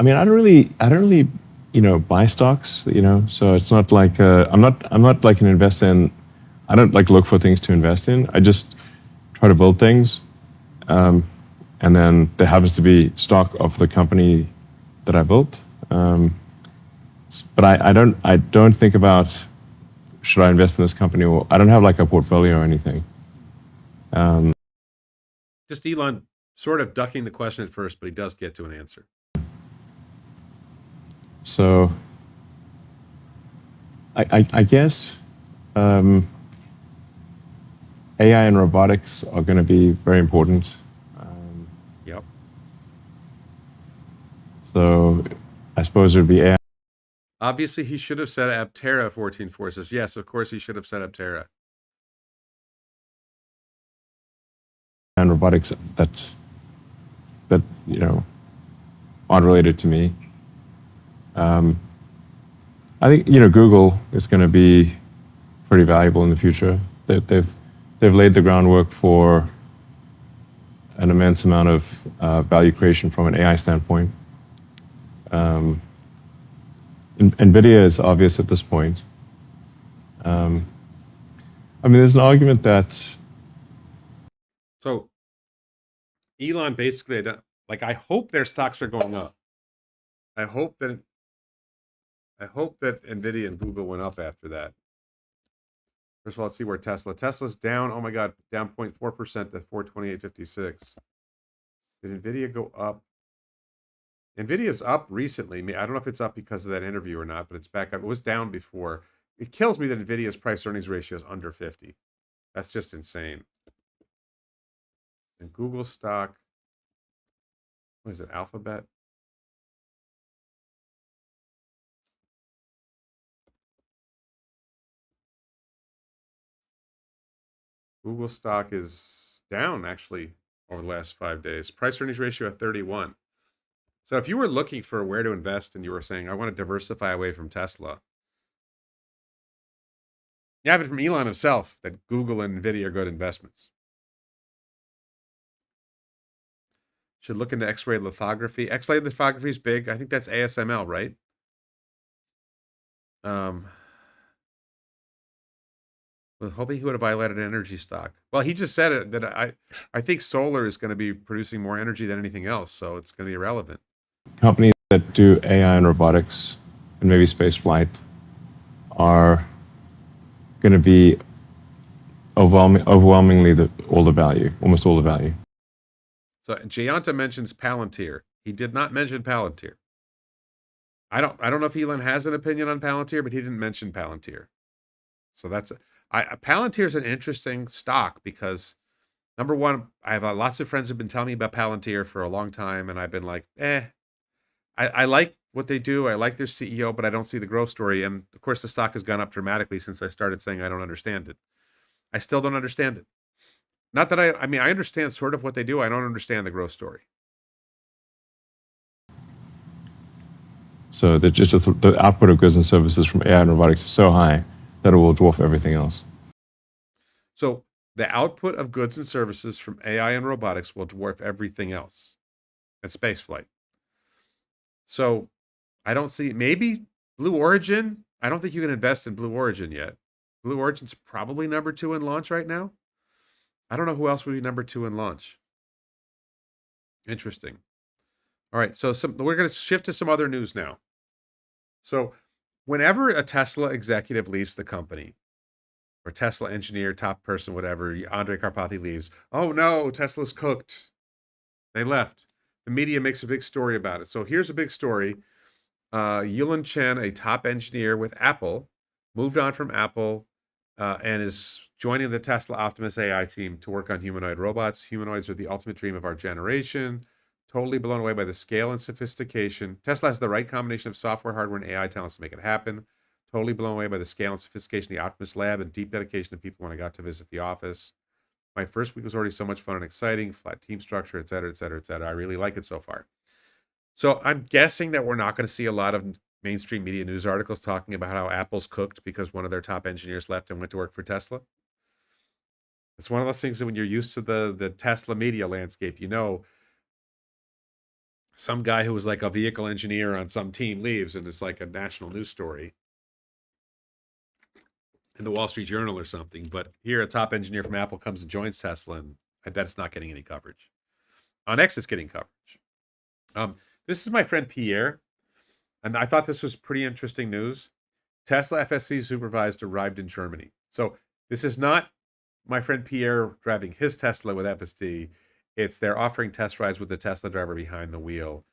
mean, I don't really, buy stocks, so it's not like, I'm not like an investor in, I don't like look for things to invest in. I just try to build things. And then there happens to be stock of the company that I built. But I don't think about, should I invest in this company, or I don't have like a portfolio or anything. Just Elon sort of ducking the question at first, but he does get to an answer. So I guess AI and robotics are going to be very important. Yep. So I suppose it would be AI Obviously, he should have said Aptera. 14 Forces. Yes, of course, he should have said Aptera. and robotics that aren't related to me. I think Google is going to be pretty valuable in the future. They've laid the groundwork for an immense amount of value creation from an AI standpoint. NVIDIA is obvious at this point. I mean, there's an argument that. So Elon basically, like, I hope their stocks are going up. I hope that NVIDIA and Google went up after that. First of all, let's see where Tesla's down. Oh my God, down 0.4% to 428.56. Did NVIDIA go up? NVIDIA's up recently. I don't know if it's up because of that interview or not, but it's back up. It was down before. It kills me that NVIDIA's price earnings ratio is under 50. That's just insane. And Google stock, what is it, Alphabet? Google stock is down actually over the last 5 days. Price earnings ratio at 31. So if you were looking for where to invest and you were saying, I want to diversify away from Tesla, you have it from Elon himself that Google and NVIDIA are good investments. Should look into X-ray lithography. X-ray lithography is big. I think that's ASML, right? Was hoping he would have highlighted energy stock. Well, he just said it that I think solar is going to be producing more energy than anything else, so it's going to be irrelevant. Companies that do AI and robotics and maybe space flight are going to be overwhelmingly all the value, almost all the value. So Jayanta mentions Palantir. He did not mention Palantir. I don't know if Elon has an opinion on Palantir, but he didn't mention Palantir. So Palantir is an interesting stock because, number one, I have lots of friends who've been telling me about Palantir for a long time, and I've been like, I like what they do. I like their CEO, but I don't see the growth story. And of course, the stock has gone up dramatically since I started saying I don't understand it. I still don't understand it. Not that I mean, I understand sort of what they do. I don't understand the growth story. So the output of goods and services from AI and robotics is so high that it will dwarf everything else. So the output of goods and services from AI and robotics will dwarf everything else at spaceflight. So I don't see, maybe Blue Origin. I don't think you can invest in Blue Origin yet. Blue Origin's probably number 2 in launch right now. I don't know who else would be number 2 in launch. Interesting. All right, so we're going to shift to some other news now. So whenever a Tesla executive leaves the company, or Tesla engineer, top person, whatever, Andrej Karpathy leaves, oh no, Tesla's cooked. They left. The media makes a big story about it. So here's a big story. Yulin Chen, a top engineer with Apple, moved on from Apple and is joining the Tesla Optimus AI team to work on humanoid robots. Humanoids are the ultimate dream of our generation. Totally blown away by the scale and sophistication. Tesla has the right combination of software, hardware, and AI talents to make it happen. Totally blown away by the scale and sophistication of the Optimus lab and deep dedication of people when I got to visit the office. My first week was already so much fun and exciting, flat team structure, et cetera, et cetera, et cetera. I really like it so far. So I'm guessing that we're not going to see a lot of mainstream media news articles talking about how Apple's cooked because one of their top engineers left and went to work for Tesla. It's one of those things that when you're used to the Tesla media landscape, you know, some guy who was like a vehicle engineer on some team leaves and it's like a national news story in the Wall Street Journal or something. But here, a top engineer from Apple comes and joins Tesla, and I bet it's not getting any coverage. On X, it's getting coverage. This is my friend Pierre, and I thought this was pretty interesting news. Tesla FSC supervised arrived in Germany. So this is not my friend Pierre driving his Tesla with FSD. It's they're offering test rides with the Tesla driver behind the wheel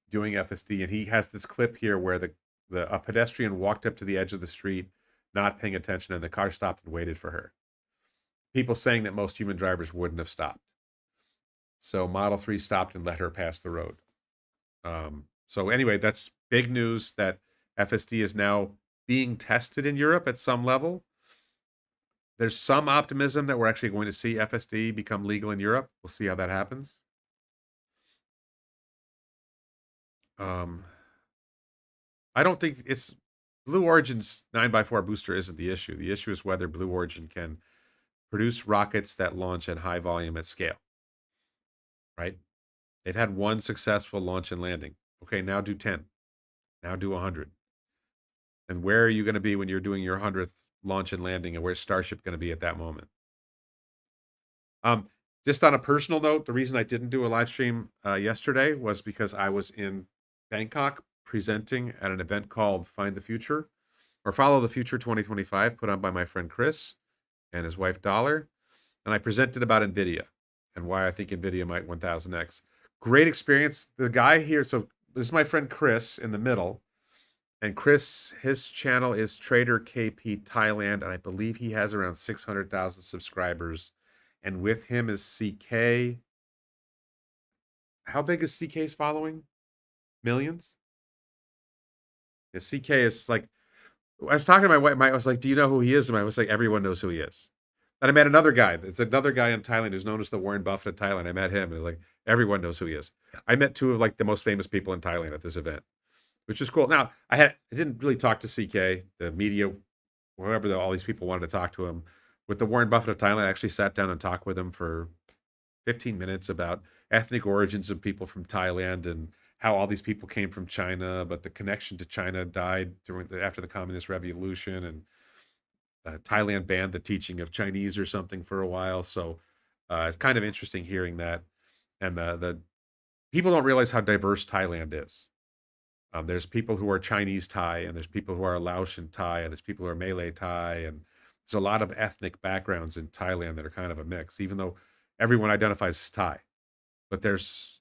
doing FSD. And he has this clip here where a pedestrian walked up to the edge of the street, not paying attention, and the car stopped and waited for her. People saying that most human drivers wouldn't have stopped. So Model 3 stopped and let her pass the road. So anyway, that's big news that FSD is now being tested in Europe at some level. There's some optimism that we're actually going to see FSD become legal in Europe. We'll see how that happens. I don't think it's Blue Origin's 9x4 booster isn't the issue. The issue is whether Blue Origin can produce rockets that launch at high volume at scale. Right? They've had one successful launch and landing. Okay, now do 10. Now do 100. And where are you going to be when you're doing your 100th launch and landing, and where's Starship going to be at that moment? Just on a personal note, the reason I didn't do a live stream yesterday was because I was in Bangkok presenting at an event called Find the Future or Follow the Future 2025, put on by my friend Chris and his wife Dollar. And I presented about NVIDIA and why I think NVIDIA might 1000X. Great experience. The guy here, so this is my friend Chris in the middle. And Chris, his channel is Trader KP Thailand, and I believe he has around 600,000 subscribers. And with him is CK. How big is CK's following? Millions? Yeah, CK is like, I was talking to my wife, I was like, do you know who he is? And I was like, everyone knows who he is. And I met another guy. It's another guy in Thailand who's known as the Warren Buffett of Thailand. I met him, and it was like, everyone knows who he is. I met two of like the most famous people in Thailand at this event, which was cool. Now, I didn't really talk to CK, the media, whoever all these people wanted to talk to him. With the Warren Buffett of Thailand, I actually sat down and talked with him for 15 minutes about ethnic origins of people from Thailand and how all these people came from China, but the connection to China died after the Communist Revolution, and Thailand banned the teaching of Chinese or something for a while. So it's kind of interesting hearing that. And the people don't realize how diverse Thailand is. There's people who are Chinese Thai, and there's people who are Laotian Thai, and there's people who are Malay Thai, and there's a lot of ethnic backgrounds in Thailand that are kind of a mix, even though everyone identifies as Thai. But there's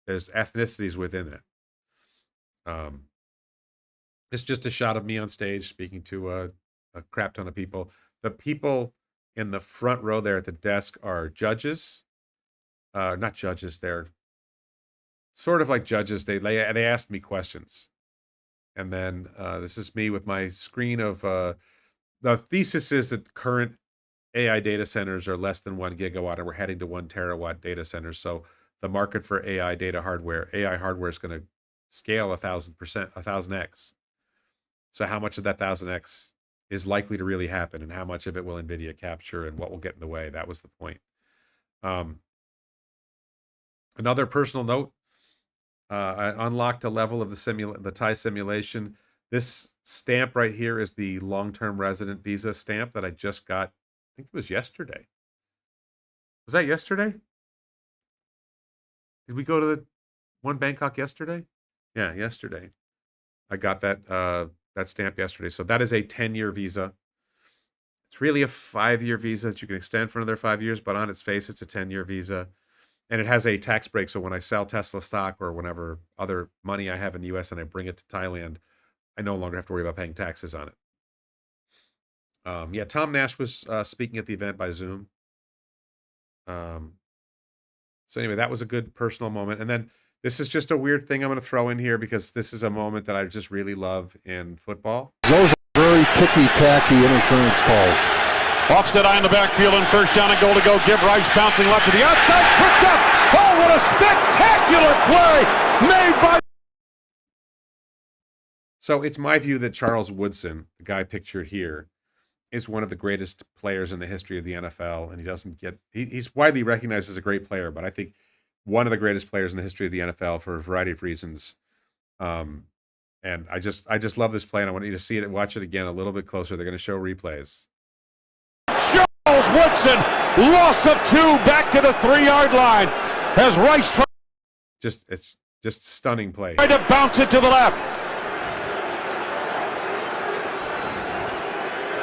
ethnicities within it. It's just a shot of me on stage speaking to a crap ton of people. The people in the front row there at the desk are judges. Not judges, they're sort of like judges. They asked me questions. And then this is me with my screen of the thesis is that current AI data centers are less than 1 gigawatt, and we're heading to 1 terawatt data centers. So the market for AI hardware is going to scale 1,000x. So how much of that 1,000x is likely to really happen, and how much of it will NVIDIA capture, and what will get in the way? That was the point. Another personal note, I unlocked a level of the Thai simulation. This stamp right here is the long-term resident visa stamp that I just got. I think it was yesterday. Was that yesterday? Did we go to the one Bangkok yesterday? Yeah, yesterday. I got that stamp yesterday. So that is a 10-year visa. It's really a 5-year visa that you can extend for another 5 years, but on its face, it's a 10-year visa. And it has a tax break. So when I sell Tesla stock or whenever other money I have in the US and I bring it to Thailand, I no longer have to worry about paying taxes on it. Yeah, Tom Nash was speaking at the event by Zoom. So anyway, that was a good personal moment. And then this is just a weird thing I'm going to throw in here because this is a moment that I just really love in football. Those are very ticky-tacky interference calls. Offset eye in the backfield and first down and goal to go. Give Rice bouncing left to the outside. Tripped up. Oh, what a spectacular play made by. So it's my view that Charles Woodson, the guy pictured here, is one of the greatest players in the history of the NFL, and he doesn't get he's widely recognized as a great player, but I think one of the greatest players in the history of the NFL for a variety of reasons. And I just love this play, and I want you to see it and watch it again a little bit closer. They're going to show replays. Charles Woodson, loss of 2, back to the 3-yard line as Rice It's just stunning play. tried to bounce it to the left.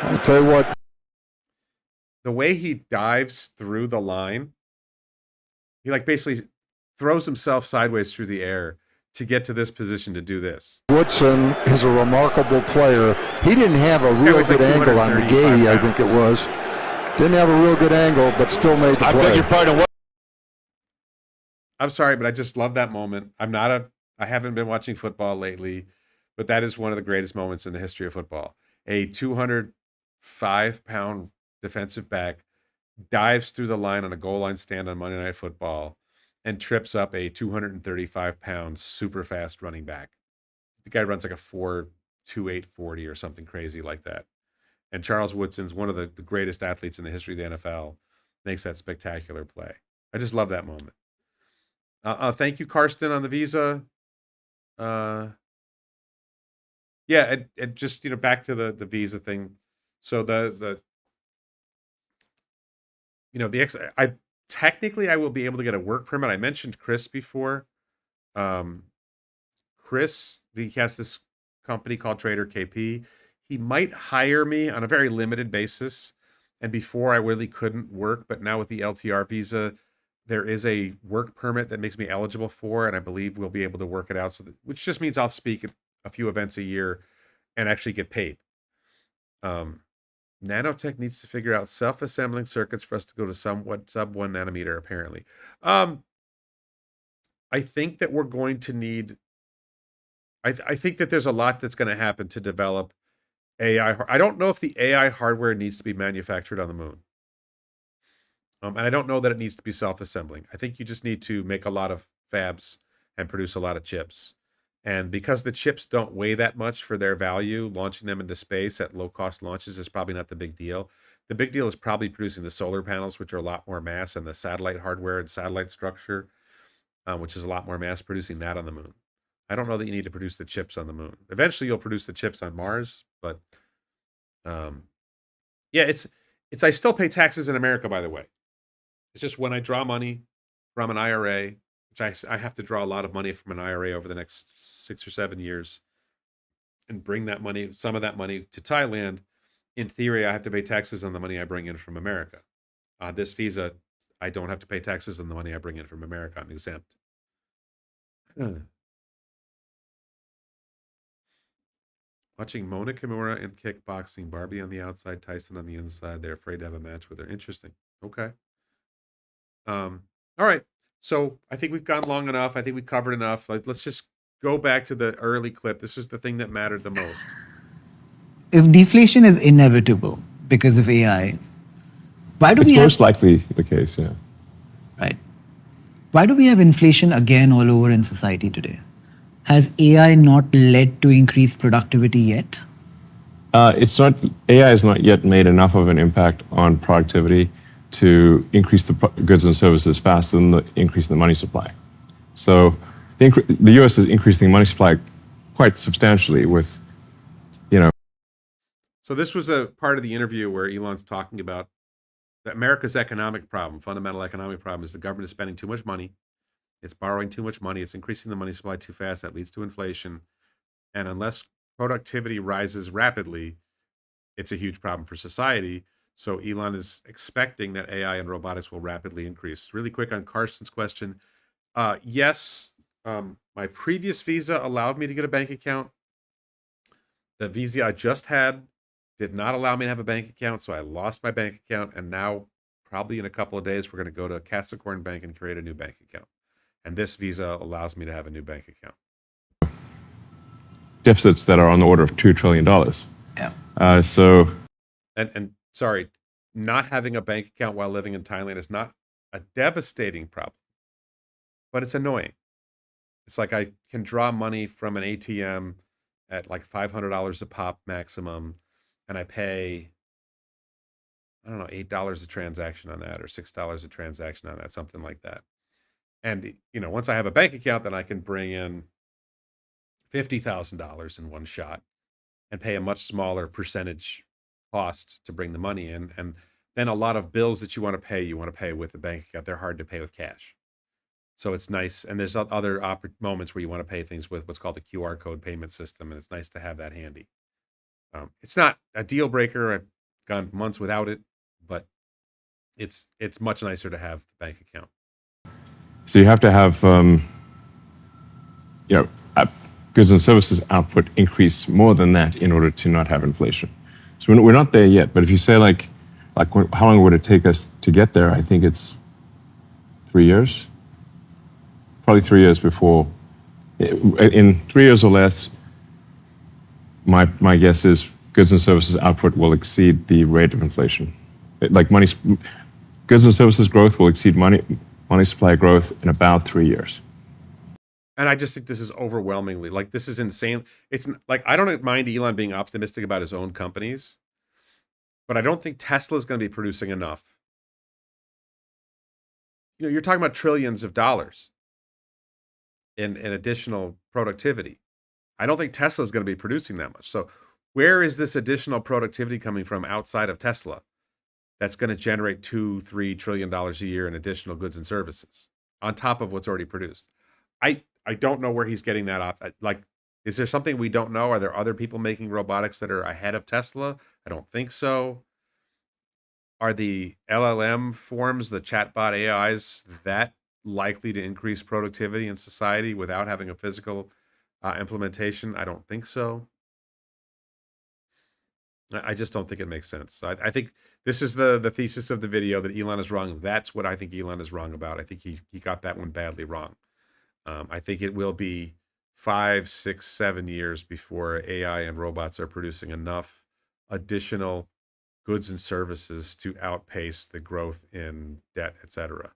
I'll tell you what, The way he dives through the line, he like basically throws himself sideways through the air to get to this position to do this. Woodson is a remarkable player. He didn't have a real weighs like good angle on the 235 Gay, I think it was. Didn't have a real good angle, but still made the I beg play. your pardon. I'm sorry, but I just love that moment. I haven't been watching football lately, but that is one of the greatest moments in the history of football. A 205-pound defensive back dives through the line on a goal line stand on Monday Night Football and trips up a 235-pound super fast running back. The guy runs like a 4.28 40 or something crazy like that. And Charles Woodson's one of the greatest athletes in the history of the NFL, makes that spectacular play. I just love that moment. Thank you, Karsten, on the Visa. Yeah, and just back to the Visa thing. So technically I will be able to get a work permit. I mentioned Chris before. Chris, he has this company called Trader KP. He might hire me on a very limited basis. And before I really couldn't work, but now with the LTR visa, there is a work permit that makes me eligible for, and I believe we'll be able to work it out. Which just means I'll speak at a few events a year and actually get paid. Nanotech needs to figure out self-assembling circuits for us to go to somewhat sub 1 nanometer, apparently. I think that we're going to need. I think that there's a lot that's going to happen to develop AI. I don't know if the AI hardware needs to be manufactured on the moon. And I don't know that it needs to be self-assembling. I think you just need to make a lot of fabs and produce a lot of chips. And because the chips don't weigh that much for their value, launching them into space at low-cost launches is probably not the big deal. The big deal is probably producing the solar panels, which are a lot more mass, and the satellite hardware and satellite structure, which is a lot more mass, producing that on the moon. I don't know that you need to produce the chips on the moon. Eventually, you'll produce the chips on Mars, but yeah, it's I still pay taxes in America, by the way. It's just when I draw money from an IRA, which I have to draw a lot of money from an IRA over the next 6 or 7 years, and bring that money, some of that money, to Thailand. In theory, I have to pay taxes on the money I bring in from America. This visa, I don't have to pay taxes on the money I bring in from America. I'm exempt. Watching Mona Kimura in kickboxing, Barbie on the outside, Tyson on the inside. They're afraid to have a match with her. Interesting. Okay. All right. So I think we've gone long enough. I think we covered enough. Let's just go back to the early clip. This was the thing that mattered the most. If deflation is inevitable because of AI, why do It's we have, most likely the case, yeah. right? Why do we have inflation again all over in society today? Has AI not led to increased productivity yet? AI has not yet made enough of an impact on productivity to increase the goods and services faster than the increase in the money supply. So the U.S. is increasing money supply quite substantially with, So this was a part of the interview where Elon's talking about that America's economic problem, fundamental economic problem, is the government is spending too much money. It's borrowing too much money. It's increasing the money supply too fast. That leads to inflation. And unless productivity rises rapidly, it's a huge problem for society. So Elon is expecting that AI and robotics will rapidly increase. Really quick on Carson's question. Yes, my previous visa allowed me to get a bank account. The visa I just had did not allow me to have a bank account, so I lost my bank account. And now, probably in a couple of days, we're going to go to Capricorn Bank and create a new bank account. And this visa allows me to have a new bank account. deficits that are on the order of $2 trillion. Yeah. And sorry, not having a bank account while living in Thailand is not a devastating problem, but it's annoying. It's like I can draw money from an ATM at like $500 a pop maximum, and I pay, I don't know, $8 a transaction on that, or $6 a transaction on that, something like that. And once I have a bank account, then I can bring in $50,000 in one shot and pay a much smaller percentage cost to bring the money in. And then a lot of bills that you want to pay with a bank account. They're hard to pay with cash. So it's nice. And there's other moments where you want to pay things with what's called a QR code payment system. And it's nice to have that handy. It's not a deal breaker. I've gone months without it, but it's much nicer to have the bank account. So you have to have, goods and services output increase more than that in order to not have inflation. So we're not there yet. But if you say how long would it take us to get there? I think it's 3 years. Probably 3 years before. In 3 years or less, my guess is goods and services output will exceed the rate of inflation. Goods and services growth will exceed money supply growth in about 3 years. And I just think this is overwhelmingly, this is insane. It's like, I don't mind Elon being optimistic about his own companies, but I don't think Tesla's going to be producing enough. You're talking about trillions of dollars in additional productivity. I don't think Tesla's going to be producing that much. So where is this additional productivity coming from outside of Tesla that's going to generate $2-3 trillion a year in additional goods and services on top of what's already produced? I don't know where he's getting that. Is there something we don't know? Are there other people making robotics that are ahead of Tesla? I don't think so. Are the LLM forms, the chatbot AIs, that likely to increase productivity in society without having a physical implementation? I don't think so. I just don't think it makes sense. So I think this is the thesis of the video, that Elon is wrong. That's what I think Elon is wrong about. I think he got that one badly wrong. I think it will be 5, 6, 7 years before AI and robots are producing enough additional goods and services to outpace the growth in debt, etc.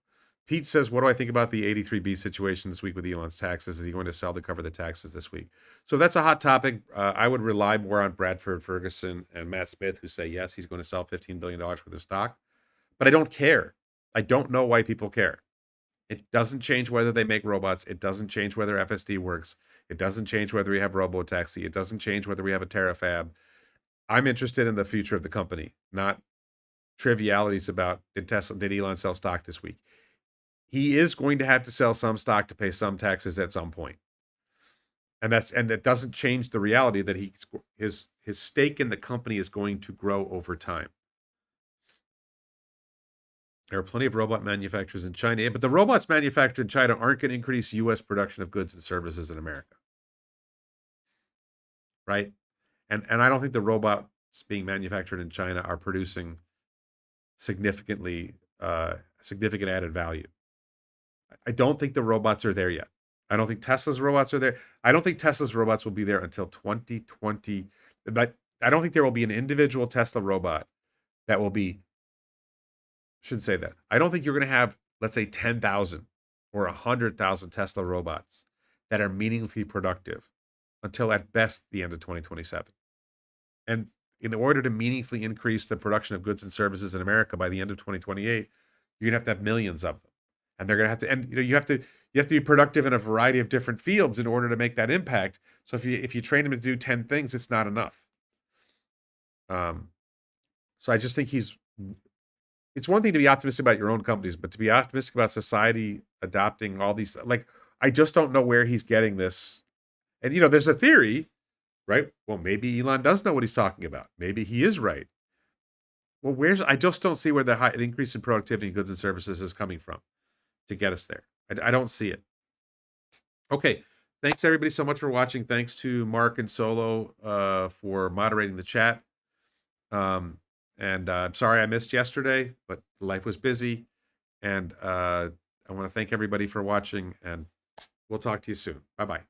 Pete says, what do I think about the 83B situation this week with Elon's taxes? Is he going to sell to cover the taxes this week? So that's a hot topic. I would rely more on Bradford Ferguson and Matt Smith, who say, yes, he's going to sell $15 billion worth of stock. But I don't care. I don't know why people care. It doesn't change whether they make robots. It doesn't change whether FSD works. It doesn't change whether we have robotaxi. It doesn't change whether we have a terafab. I'm interested in the future of the company, not trivialities about did Elon sell stock this week. He is going to have to sell some stock to pay some taxes at some point. And it doesn't change the reality that his stake in the company is going to grow over time. There are plenty of robot manufacturers in China, but the robots manufactured in China aren't going to increase U.S. production of goods and services in America. Right? And I don't think the robots being manufactured in China are producing significant added value. I don't think the robots are there yet. I don't think Tesla's robots are there. I don't think Tesla's robots will be there until 2020. But I don't think there will be an individual Tesla robot that will be, shouldn't say that. I don't think you're going to have, let's say, 10,000 or 100,000 Tesla robots that are meaningfully productive until at best the end of 2027. And in order to meaningfully increase the production of goods and services in America by the end of 2028, you're going to have millions of them. And they're going to have to, and you have to be productive in a variety of different fields in order to make that impact. So if you train them to do 10 things, it's not enough. So I just think it's one thing to be optimistic about your own companies, but to be optimistic about society adopting all these, I just don't know where he's getting this. And, there's a theory, right? Well, maybe Elon does know what he's talking about. Maybe he is right. Well, I just don't see where the increase in productivity in goods and services is coming from to get us there. I don't see it. Okay. Thanks everybody so much for watching. Thanks to Mark and Solo for moderating the chat. And I'm sorry I missed yesterday, but life was busy. And I want to thank everybody for watching, and we'll talk to you soon. Bye-bye.